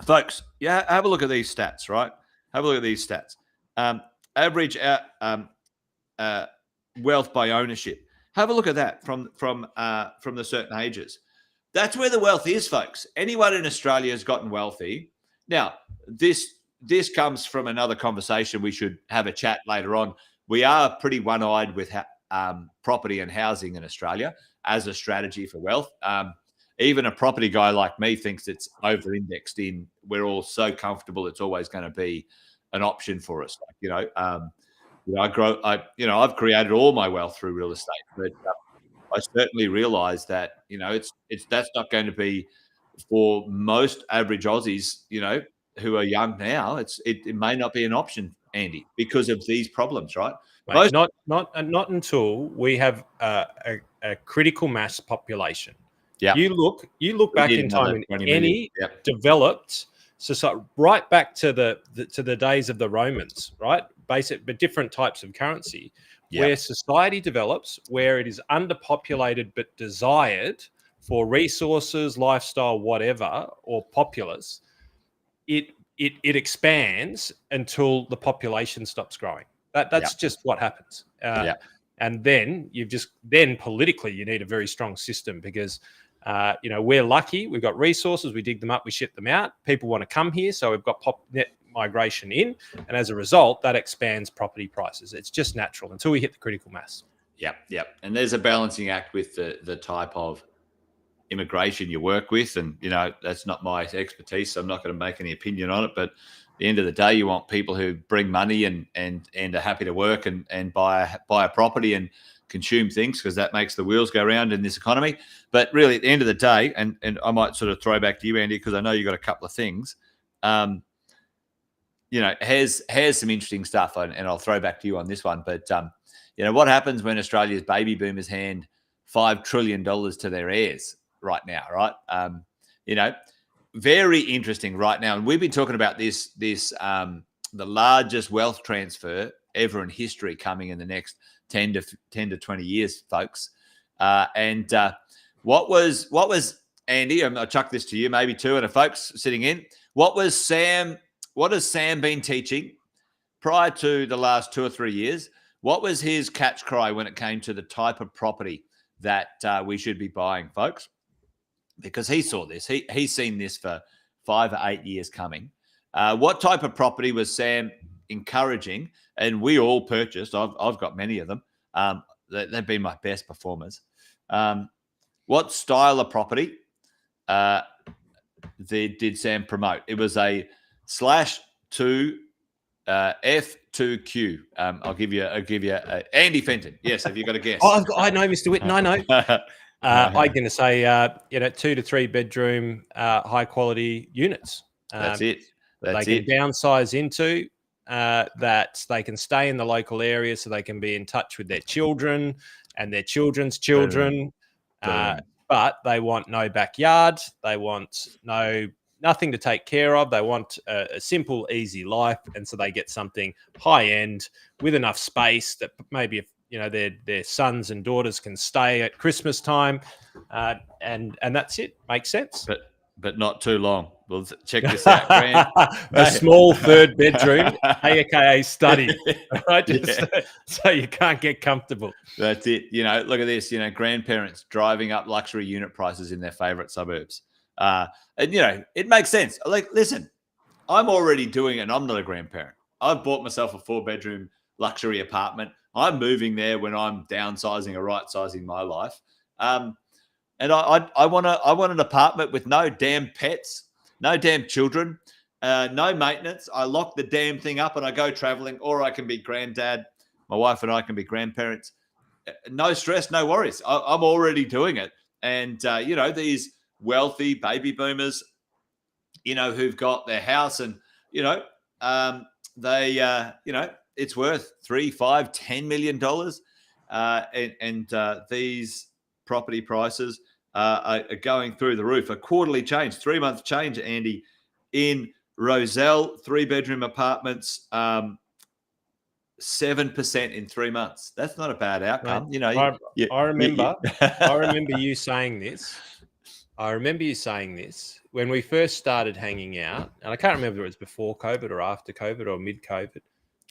Folks, have a look at these stats, right? Have a look at these stats. Average wealth by ownership. Have a look at that from the certain ages. That's where the wealth is, folks. Anyone in Australia has gotten wealthy. Now, this comes from another conversation. We should have a chat later on. We are pretty one-eyed with property and housing in Australia as a strategy for wealth. Even a property guy like me thinks it's over-indexed in. We're all so comfortable; it's always going to be an option for us. I've created all my wealth through real estate, but I certainly realise that that's not going to be for most average Aussies, who are young now. It may not be an option, Andy, because of these problems, right? Mate, not until we have a critical mass population Yeah. You look back in time in any developed society, right back to the days of the Romans, right? Basic, but different types of currency, where society develops, where it is underpopulated but desired for resources, lifestyle, whatever, or populace. It expands until the population stops growing. That's just what happens. And then then politically you need a very strong system because we're lucky. We've got resources. We dig them up. We ship them out. People want to come here, so we've got net migration in, and as a result, that expands property prices. It's just natural until we hit the critical mass. Yep. And there's a balancing act with the type of immigration you work with, and that's not my expertise, so I'm not going to make any opinion on it. But at the end of the day, you want people who bring money and are happy to work and buy a property and consume things, because that makes the wheels go round in this economy. But really, at the end of the day, and I might sort of throw back to you, Andy, because I know you've got a couple of things. Here's some interesting stuff, and I'll throw back to you on this one. But what happens when Australia's baby boomers hand $5 trillion to their heirs right now, right? Very interesting right now. And we've been talking about this the largest wealth transfer ever in history coming in the next 10 to 20 years, folks. What was Andy, I'll chuck this to you maybe too, and the folks sitting in, what has Sam been teaching prior to the last 2 or 3 years? What was his catch cry when it came to the type of property that we should be buying, folks? Because he saw this. He's seen this for 5 or 8 years coming. What type of property was Sam encouraging? And we all purchased. I've got many of them. They've been my best performers. What style of property did Sam promote? It was a /2 F2Q. I'll give you Andy Fenton. Yes, have you got a guess? I know, Mr. Whitten. I know. I'm going to say 2 to 3 bedroom high quality units. That's it. They can downsize into, that they can stay in the local area, so they can be in touch with their children and their children's children. But they want no backyard. They want nothing to take care of. They want a simple, easy life, and so they get something high end with enough space that maybe their sons and daughters can stay at Christmas time, and that's it. Makes sense. But not too long. Well, check this out, Grant. A small 3rd bedroom, aka study, right? So you can't get comfortable. That's it. Look at this. Grandparents driving up luxury unit prices in their favourite suburbs. And it makes sense. Like, listen, I'm already doing it, and I'm not a grandparent. I've bought myself a 4-bedroom luxury apartment. I'm moving there when I'm downsizing or right-sizing my life. And I want an apartment with no damn pets, no damn children, no maintenance. I lock the damn thing up and I go traveling, or I can be granddad. My wife and I can be grandparents. No stress, no worries. I'm already doing it. And, these wealthy baby boomers, who've got their house and, it's worth $3, $5, $10 million. And these property prices are going through the roof. A quarterly change, 3-month change, Andy, in Roselle, 3-bedroom apartments, 7% in 3 months. That's not a bad outcome. Right. I remember you saying this. I remember you saying this when we first started hanging out, and I can't remember if it was before COVID or after COVID or mid-COVID.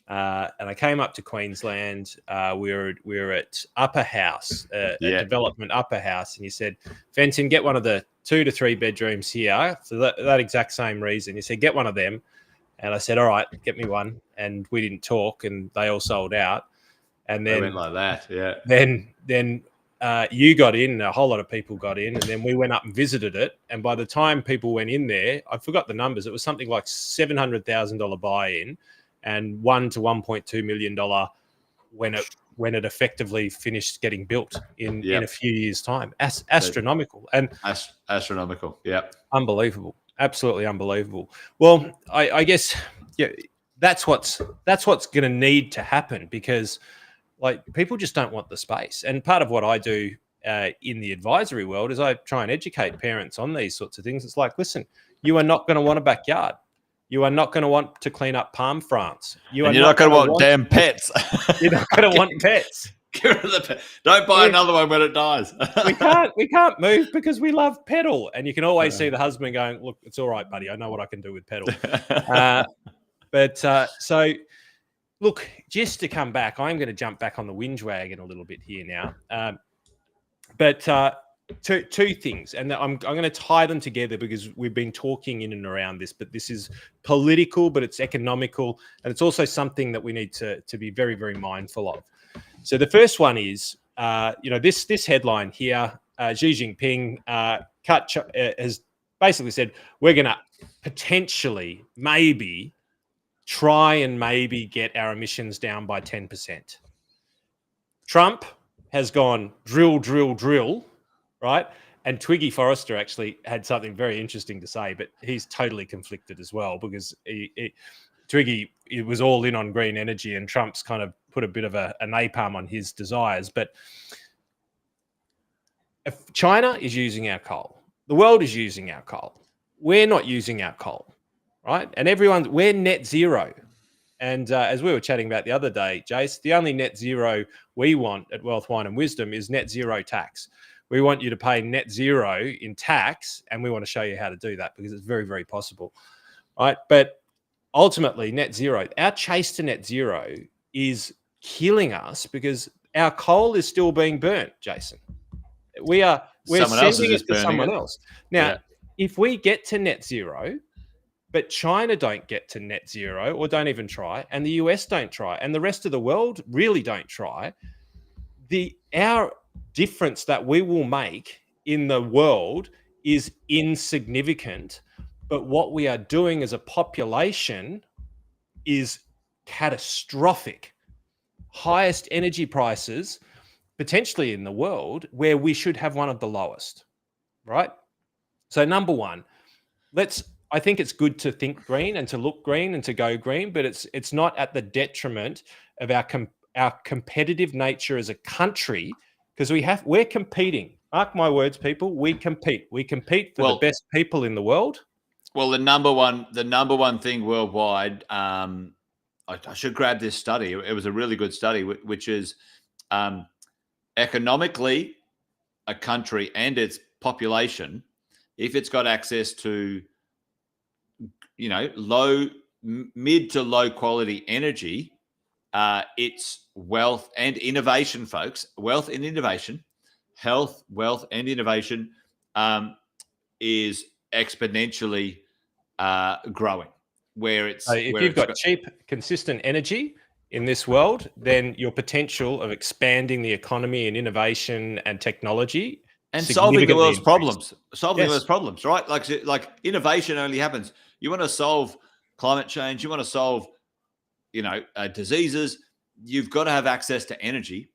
And I came up to Queensland. We were at Upper House, a development Upper House, and you said, Fenton, get one of the 2 to 3 bedrooms here. So that exact same reason. You said, get one of them. And I said, all right, get me one. And we didn't talk, and they all sold out. And then they went like that, yeah. Then you got in, and a whole lot of people got in, and then we went up and visited it. And by the time people went in there, I forgot the numbers. It was something like $700,000 buy-in and $1 to $1.2 million when it effectively finished getting built in a few years' time. Astronomical. And astronomical, yeah. Unbelievable. Absolutely unbelievable. Well, I guess that's what's going to need to happen, because like people just don't want the space. And part of what I do in the advisory world as I try and educate parents on these sorts of things. It's like, listen, you are not going to want a backyard. You are not going to want to clean up palm fronds. You're not going to want damn pets. You're not going to want pets. Get rid of the pet. Don't buy another one when it dies. we can't move because we love pedal. And you can always see the husband going, look, it's all right, buddy. I know what I can do with pedal. So look, just to come back, I'm going to jump back on the whinge wagon a little bit here now. Two things, and I'm going to tie them together because we've been talking in and around this, but this is political, but it's economical, and it's also something that we need to be very, very mindful of. So the first one is, this headline here, Xi Jinping has basically said, we're going to potentially, maybe, try and maybe get our emissions down by 10%. Trump has gone drill, drill, drill, right? And Twiggy Forrester actually had something very interesting to say, but he's totally conflicted as well because Twiggy was all in on green energy and Trump's kind of put a bit of a napalm on his desires. But if China is using our coal, the world is using our coal. We're not using our coal, right? And we're net zero. And as we were chatting about the other day, Jace, the only net zero we want at Wealth, Wine and Wisdom is net zero tax. We want you to pay net zero in tax, and we want to show you how to do that because it's very, very possible, right? But ultimately, net zero, our chase to net zero is killing us because our coal is still being burnt, Jason. We're sending it to someone else. Now, if we get to net zero, but China don't get to net zero or don't even try, and the US don't try, and the rest of the world really don't try, our difference that we will make in the world is insignificant. But what we are doing as a population is catastrophic. Highest energy prices potentially in the world where we should have one of the lowest, right? So number one, I think it's good to think green and to look green and to go green, but it's not at the detriment of our competitive nature as a country, because we're competing. Mark my words, people. We compete. We compete for the best people in the world. Well, the number one thing worldwide. I should grab this study. It was a really good study, which is economically a country and its population, if it's got access to mid to low quality energy, it's wealth and innovation, folks. Wealth and innovation, health, wealth and innovation is exponentially growing. If you've got cheap, consistent energy in this world, then your potential of expanding the economy and innovation and technology and solving the world's problems, right? Like innovation only happens. You want to solve climate change, you want to solve, diseases, you've got to have access to energy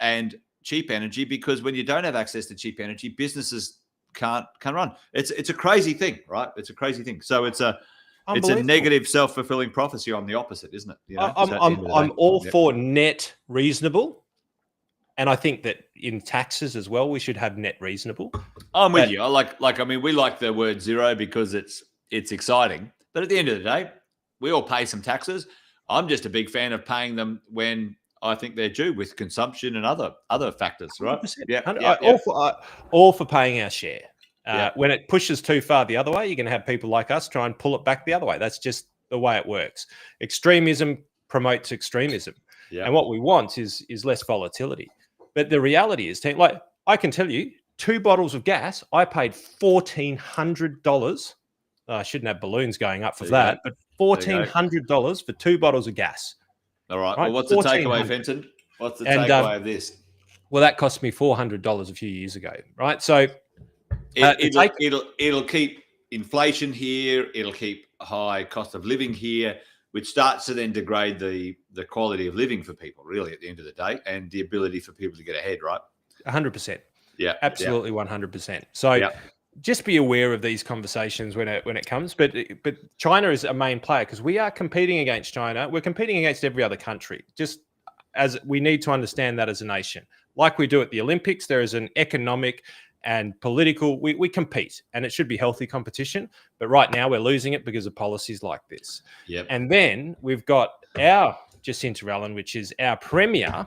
and cheap energy, because when you don't have access to cheap energy, businesses can't run. It's a crazy thing, right? It's a crazy thing. So it's a negative self-fulfilling prophecy on the opposite, isn't it? I'm all for net reasonable. And I think that in taxes as well, we should have net reasonable. I'm with you. We like the word zero because it's exciting. But at the end of the day, we all pay some taxes. I'm just a big fan of paying them when I think they're due, with consumption and other factors, right? 100%. All for paying our share. When it pushes too far the other way, you're going to have people like us try and pull it back the other way. That's just the way it works. Extremism promotes extremism. Yeah. And what we want is less volatility. But the reality is, like I can tell you, 2 bottles of gas, I paid $1,400. I shouldn't have balloons going up for that, but $1,400 for 2 bottles of gas. All right. Well, what's the takeaway, Fenton? What's the takeaway of this? Well, that cost me $400 a few years ago, right? So it'll keep inflation here. It'll keep high cost of living here, which starts to then degrade the quality of living for people, really, at the end of the day, and the ability for people to get ahead, right? 100%. Yeah. Absolutely 100%. So just be aware of these conversations when it comes. But China is a main player because we are competing against China. We're competing against every other country. Just as we need to understand that as a nation. Like we do at the Olympics, there is an economic and political, we compete, and it should be healthy competition. But right now we're losing it because of policies like this. Yep. And then we've got our Jacinta Allen, which is our premier,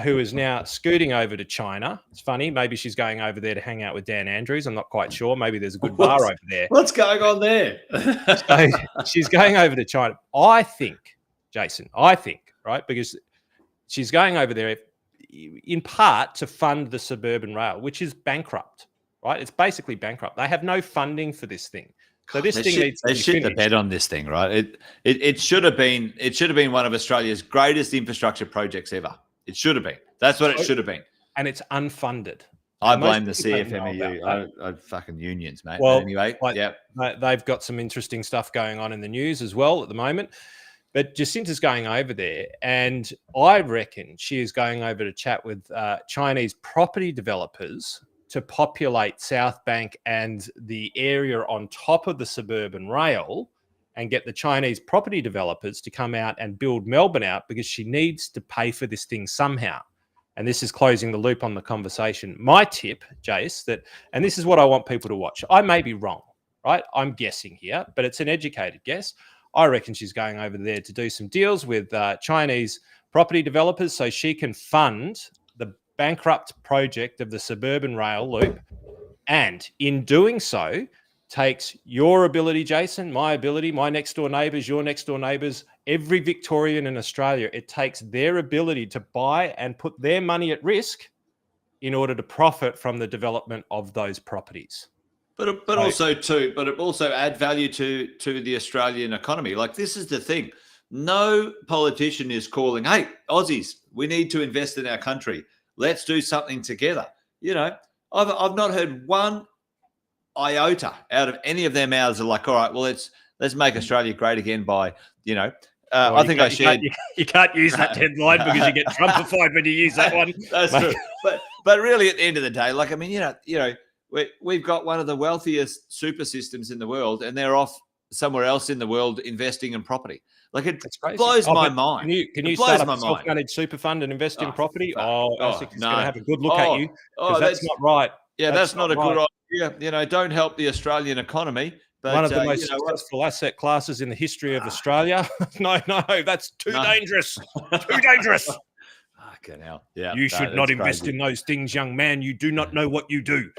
who is now scooting over to China. It's funny. Maybe she's going over there to hang out with Dan Andrews. I'm not quite sure. Maybe there's a good bar over there. What's going on there? So she's going over to China. I think, Jason, right, because she's going over there in part to fund the suburban rail, which is bankrupt, right? It's basically bankrupt. They have no funding for this thing. So this thing needs to be shit the bed on this thing, right? It should have been one of Australia's greatest infrastructure projects ever. It should have been. That's what it should have been. And it's unfunded. I blame the CFMEU. I fucking unions, mate. Well, but anyway, they've got some interesting stuff going on in the news as well at the moment. But Jacinta's going over there, and I reckon she is going over to chat with Chinese property developers to populate South Bank and the area on top of the suburban rail, and get the Chinese property developers to come out and build Melbourne out, because she needs to pay for this thing somehow. And this is closing the loop on the conversation. My tip, Jace, and this is what I want people to watch. I may be wrong, right? I'm guessing here, but it's an educated guess. I reckon she's going over there to do some deals with Chinese property developers so she can fund the bankrupt project of the suburban rail loop. And in doing so, takes your ability, Jason, my ability, my next door neighbours, your next door neighbours, every Victorian in Australia. It takes their ability to buy and put their money at risk in order to profit from the development of those properties. But it also add value to the Australian economy. Like, this is the thing. No politician is calling, hey, Aussies, we need to invest in our country. Let's do something together. You know, I've not heard one iota out of any of their mouths are like, all right, well, let's make Australia great again by, you know, I think I shared. You can't use that headline because you get Trumpified when you use that one. That's true. But really, at the end of the day, like, I mean, you know, we've got one of the wealthiest super systems in the world, and they're off somewhere else in the world investing in property. Like, it blows my mind. Can you start up a self-managed super fund and invest in property? ASIC is going to have a good look at you, because that's not right. Yeah, that's not a good idea. You know, don't help the Australian economy. But, one of the most successful asset classes in the history of Australia. No, that's too dangerous. Too dangerous. Fucking hell. Yeah. You should not invest in those things, young man. You do not know what you do.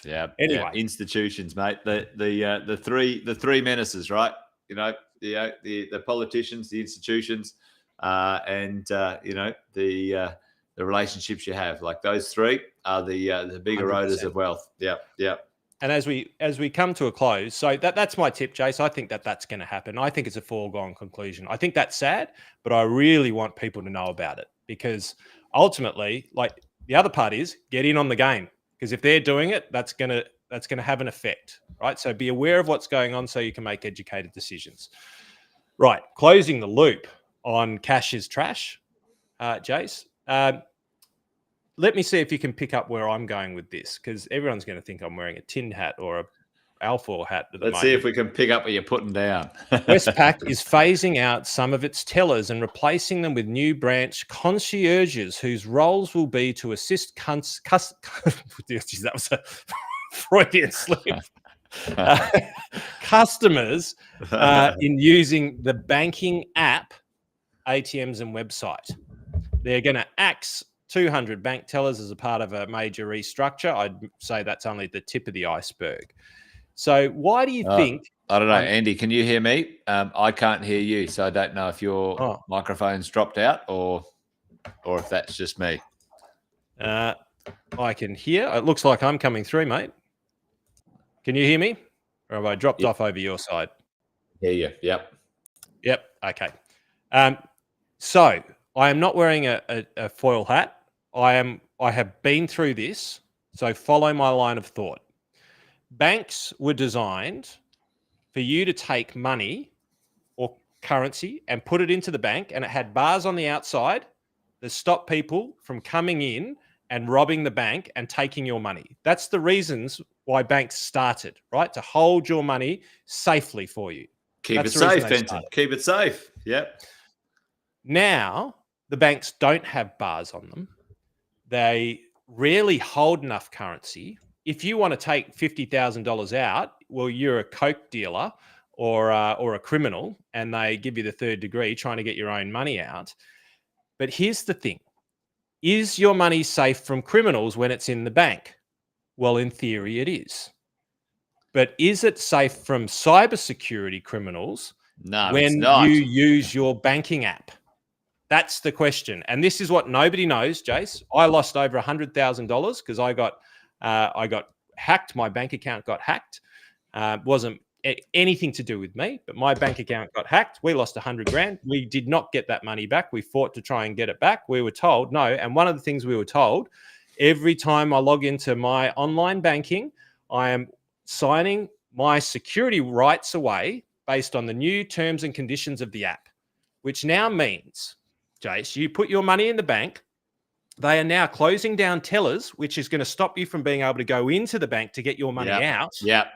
Yeah. Anyway, institutions, mate. The three menaces, right? You know, the politicians, the institutions, and you know, the relationships you have. Like, those three are the big eroders of wealth. Yeah. Yeah. And as we come to a close, so that's my tip, Jace. I think that's going to happen. I think it's a foregone conclusion. I think that's sad, but I really want people to know about it, because ultimately, like, the other part is get in on the game, because if they're doing it, that's going to have an effect, right? So be aware of what's going on so you can make educated decisions. Right, closing the loop on cash is trash, Jace. Let me see if you can pick up where I'm going with this, because everyone's going to think I'm wearing a tin hat or a Alfor hat. Let's see if we can pick up what you're putting down. Westpac is phasing out some of its tellers and replacing them with new branch concierges, whose roles will be to assist that was a Freudian slip. Customers in using the banking app, ATMs and website. They're going to axe 200 bank tellers as a part of a major restructure. I'd say that's only the tip of the iceberg. So why do you think... I don't know, Andy, can you hear me? I can't hear you, so I don't know if your microphone's dropped out or if that's just me. I can hear. It looks like I'm coming through, mate. Can you hear me? Or have I dropped off over your side? Hear you. Yep. Okay. So I am not wearing a foil hat. I have been through this, so follow my line of thought. Banks were designed for you to take money or currency and put it into the bank, and it had bars on the outside that stop people from coming in and robbing the bank and taking your money. That's the reasons why banks started, right? To hold your money safely for you. Keep it safe, Fenton. Keep it safe. Yep. Now, the banks don't have bars on them. They rarely hold enough currency. If you want to take $50,000 out, well, you're a coke dealer or a criminal, and they give you the third degree trying to get your own money out. But here's the thing. Is your money safe from criminals when it's in the bank? Well, in theory, it is. But is it safe from cybersecurity criminals when you use your banking app? That's the question. And this is what nobody knows, Jace. I lost over $100,000 because I got hacked. My bank account got hacked. Wasn't anything to do with me, but my bank account got hacked. We lost 100 grand. We did not get that money back. We fought to try and get it back. We were told no. And one of the things we were told, every time I log into my online banking, I am signing my security rights away based on the new terms and conditions of the app, which now means, Jace, you put your money in the bank. They are now closing down tellers, which is going to stop you from being able to go into the bank to get your money out. Yep.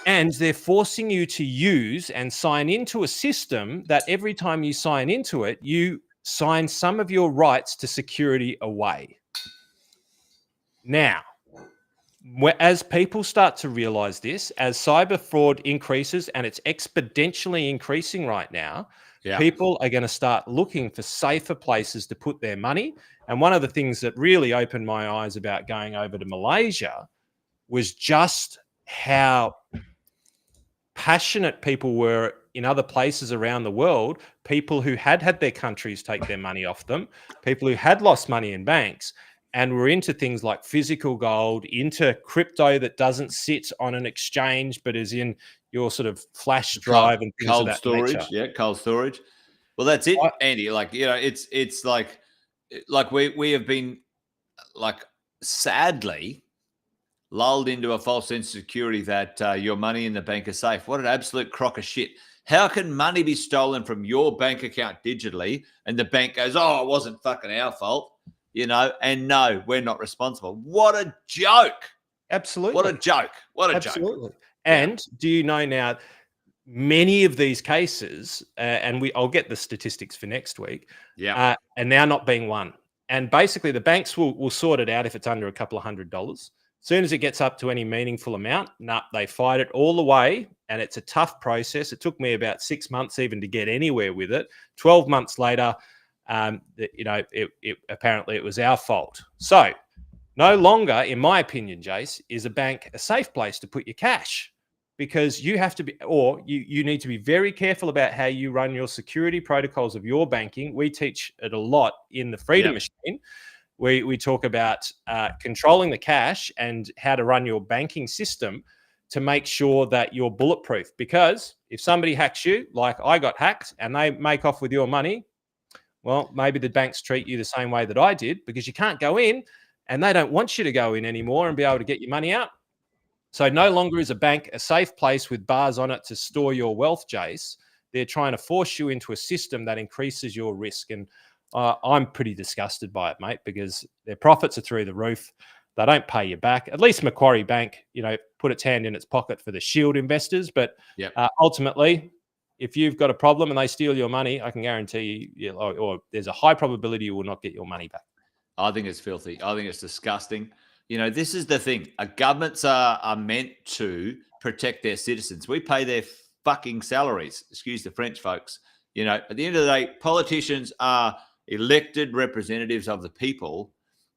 And they're forcing you to use and sign into a system that every time you sign into it, you sign some of your rights to security away. Now, as people start to realize this, as cyber fraud increases, and it's exponentially increasing right now, people are going to start looking for safer places to put their money. And one of the things that really opened my eyes about going over to Malaysia was just how passionate people were in other places around the world, people who had their countries take their money off them, people who had lost money in banks, and were into things like physical gold, into crypto that doesn't sit on an exchange but is in your sort of flash drive and things of that storage. nature. Yeah, cold storage. Well, that's it, Andy. Like, you know, it's like we have been, like, sadly lulled into a false sense of security that your money in the bank is safe. What an absolute crock of shit. How can money be stolen from your bank account digitally and the bank goes, oh, it wasn't fucking our fault, you know, and no, we're not responsible? What a joke. Absolutely. What a joke. What a Absolutely. joke. And do you know now, many of these cases, and I'll get the statistics for next week, are now not being won. And basically the banks will sort it out if it's under a couple of $100. As soon as it gets up to any meaningful amount, they fight it all the way, and it's a tough process. It took me about 6 months even to get anywhere with it. 12 months later, apparently it was our fault. So no longer, in my opinion, Jace, is a bank a safe place to put your cash, because you have to be, or you need to be very careful about how you run your security protocols of your banking. We teach it a lot in the Freedom Machine. We talk about controlling the cash and how to run your banking system to make sure that you're bulletproof. Because if somebody hacks you, like I got hacked, and they make off with your money, well, maybe the banks treat you the same way that I did, because you can't go in and they don't want you to go in anymore and be able to get your money out. So no longer is a bank a safe place with bars on it to store your wealth, Jace. They're trying to force you into a system that increases your risk. And I'm pretty disgusted by it, mate, because their profits are through the roof. They don't pay you back. At least Macquarie Bank, put its hand in its pocket for the shield investors. But ultimately, if you've got a problem and they steal your money, I can guarantee you, or there's a high probability you will not get your money back. I think it's filthy. I think it's disgusting. This is the thing. Governments are meant to protect their citizens. We pay their fucking salaries. Excuse the French, folks. At the end of the day, politicians are elected representatives of the people,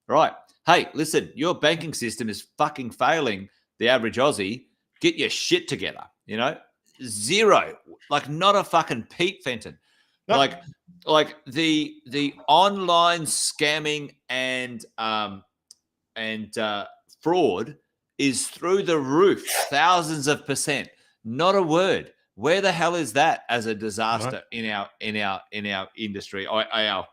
right? Hey, listen, your banking system is fucking failing the average Aussie. Get your shit together, Zero. Like, not a fucking peep, Fenton. No. Like the online scamming and fraud is through the roof, thousands of %. Not a word. Where the hell is that as a disaster in our industry, our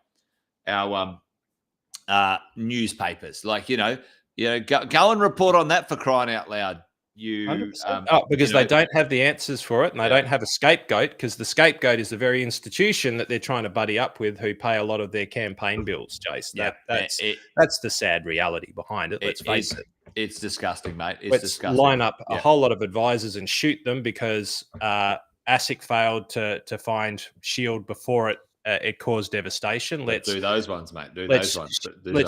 newspapers? Like, go and report on that, for crying out loud. Because they don't have the answers for it, and they don't have a scapegoat, because the scapegoat is the very institution that they're trying to buddy up with, who pay a lot of their campaign bills, Jace. That's the sad reality behind it. Let's face it. It's disgusting, mate. It's disgusting. Line up a whole lot of advisors and shoot them because ASIC failed to find Shield before it it caused devastation. Let's do those ones, mate. Let's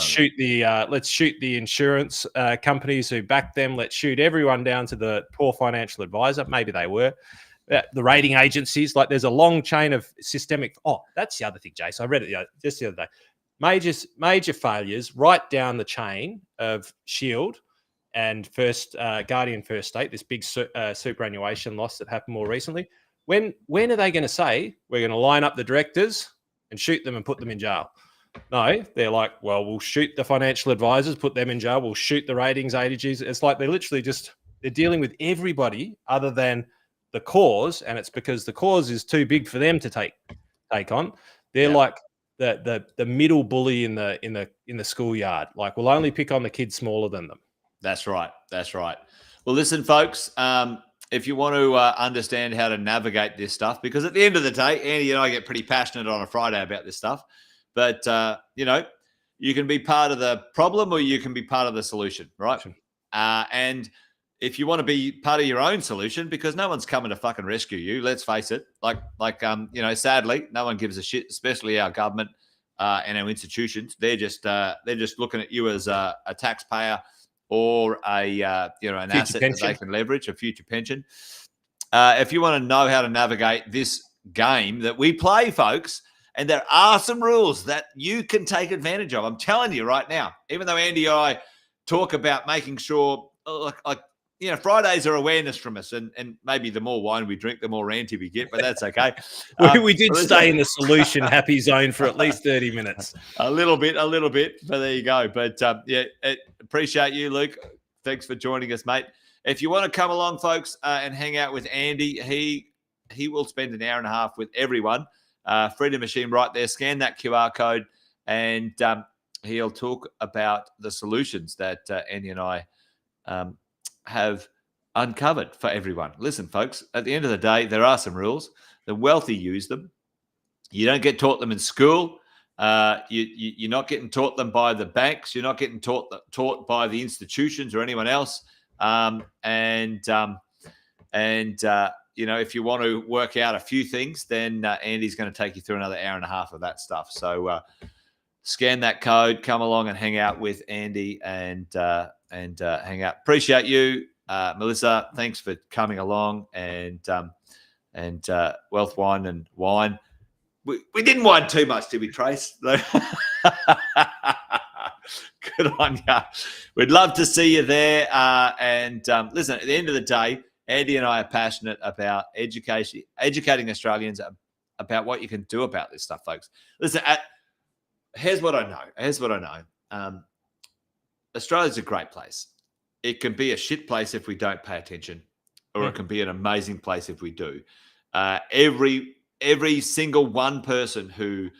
shoot the insurance companies who back them. Let's shoot everyone down to the poor financial advisor. Maybe they were. The rating agencies, like there's a long chain of systemic. Oh, that's the other thing, Jace. I read it just the other day. Major failures right down the chain of Shield and Guardian First State. This big superannuation loss that happened more recently. When are they going to say we're going to line up the directors and shoot them and put them in jail? No, they're like, well, we'll shoot the financial advisors, put them in jail. We'll shoot the ratings agencies. It's like they're literally they're dealing with everybody other than the cause, and it's because the cause is too big for them to take on. They're like the middle bully in the schoolyard. Like, we'll only pick on the kids smaller than them. That's right. Well, listen, folks. If you want to understand how to navigate this stuff, because at the end of the day, Andy and I get pretty passionate on a Friday about this stuff. But you can be part of the problem or you can be part of the solution, right? And if you want to be part of your own solution, because no one's coming to fucking rescue you, let's face it. Sadly, no one gives a shit, especially our government and our institutions. They're just looking at you as a taxpayer or an asset that they can leverage, a future pension. If you want to know how to navigate this game that we play, folks, and there are some rules that you can take advantage of. I'm telling you right now, even though Andy and I talk about making sure, Fridays are awareness from us, and maybe the more wine we drink, the more ranty we get, but that's okay. We did stay in the solution happy zone for at least 30 minutes. A little bit, but there you go. But appreciate you, Luke. Thanks for joining us, mate. If you want to come along, folks, and hang out with Andy, he will spend an hour and a half with everyone. Freedom Machine right there. Scan that QR code, and he'll talk about the solutions that Andy and I have uncovered for everyone. Listen, folks, at the end of the day, there are some rules. The wealthy use them. You don't get taught them in school. You're not getting taught them by the banks. You're not getting taught by the institutions or anyone else. If you want to work out a few things, then Andy's going to take you through another hour and a half of that stuff. So scan that code, come along and hang out with Andy and hang out. Appreciate you, Melissa. Thanks for coming along and Wealth Wine and Wine. We didn't wine too much, did we, Trace? Good on you. We'd love to see you there. Listen, at the end of the day, Andy and I are passionate about educating Australians about what you can do about this stuff, folks. Listen, here's what I know. Australia's a great place. It can be a shit place if we don't pay attention, or it can be an amazing place if we do. Every single one person who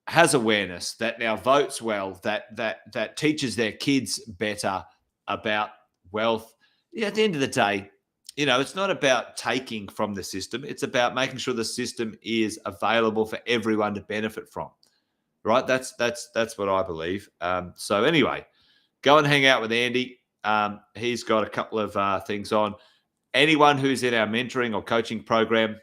has awareness, that now votes well, that teaches their kids better about wealth. At the end of the day, it's not about taking from the system. It's about making sure the system is available for everyone to benefit from. Right? That's what I believe. So anyway, go and hang out with Andy. He's got a couple of things on. Anyone who's in our mentoring or coaching program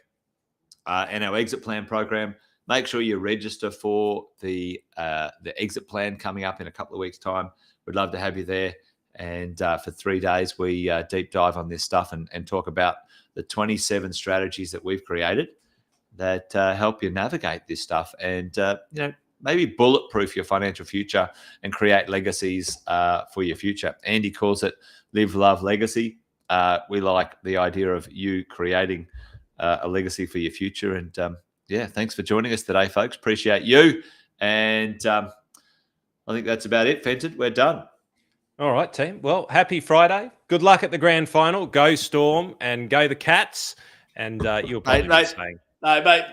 and our exit plan program, make sure you register for the exit plan coming up in a couple of weeks' time. We'd love to have you there. And for 3 days, we deep dive on this stuff and talk about the 27 strategies that we've created that help you navigate this stuff and, maybe bulletproof your financial future and create legacies for your future. Andy calls it Live, Love, Legacy. We like the idea of you creating a legacy for your future. And, thanks for joining us today, folks. Appreciate you. And I think that's about it, Fenton. We're done. All right, team. Well, happy Friday. Good luck at the grand final. Go Storm and go the Cats. And you'll probably be saying. No, mate,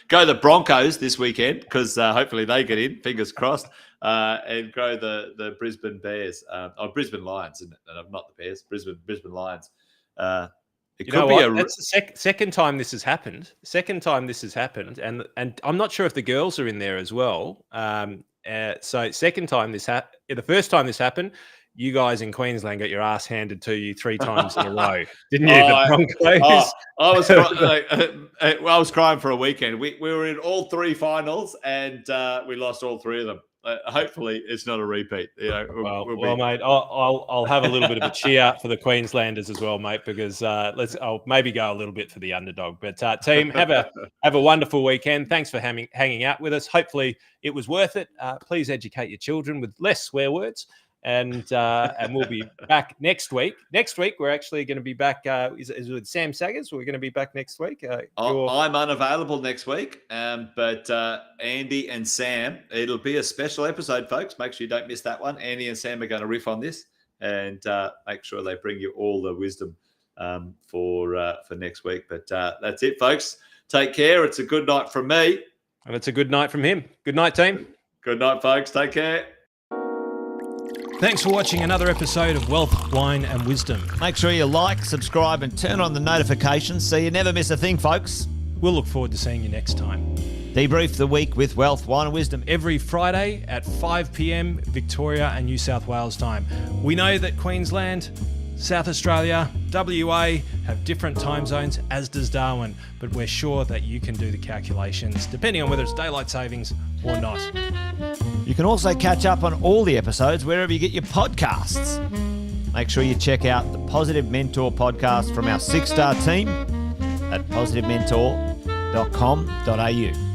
go the Broncos this weekend because hopefully they get in, fingers crossed, and go the Brisbane Bears. Brisbane Lions, isn't it? And not the Bears, Brisbane Lions. It could be that's the second time this has happened. And I'm not sure if the girls are in there as well. So second time the first time this happened, you guys in Queensland got your ass handed to you 3 times in a row, didn't you? The Broncos. I was crying for a weekend. We were in all 3 finals and we lost all 3 of them. Hopefully, it's not a repeat. Well, mate, I'll have a little bit of a cheer for the Queenslanders as well, mate, because I'll maybe go a little bit for the underdog. But team, have a wonderful weekend. Thanks for hanging out with us. Hopefully, it was worth it. Please educate your children with less swear words. And we'll be back next week. Next week, we're actually going to be back. Is with Sam Saggers? We're going to be back next week. I'm unavailable next week, but Andy and Sam, it'll be a special episode, folks. Make sure you don't miss that one. Andy and Sam are going to riff on this and make sure they bring you all the wisdom for next week. But that's it, folks. Take care. It's a good night from me. And it's a good night from him. Good night, team. Good night, folks. Take care. Thanks for watching another episode of Wealth, Wine and Wisdom. Make sure you like, subscribe and turn on the notifications so you never miss a thing, folks. We'll look forward to seeing you next time. Debrief the week with Wealth, Wine and Wisdom. Every Friday at 5 p.m. Victoria and New South Wales time. We know that Queensland, South Australia, WA have different time zones, as does Darwin, but we're sure that you can do the calculations depending on whether it's daylight savings or not. You can also catch up on all the episodes wherever you get your podcasts. Make sure you check out the Positive Mentor podcast from our 6-star team at positivementor.com.au.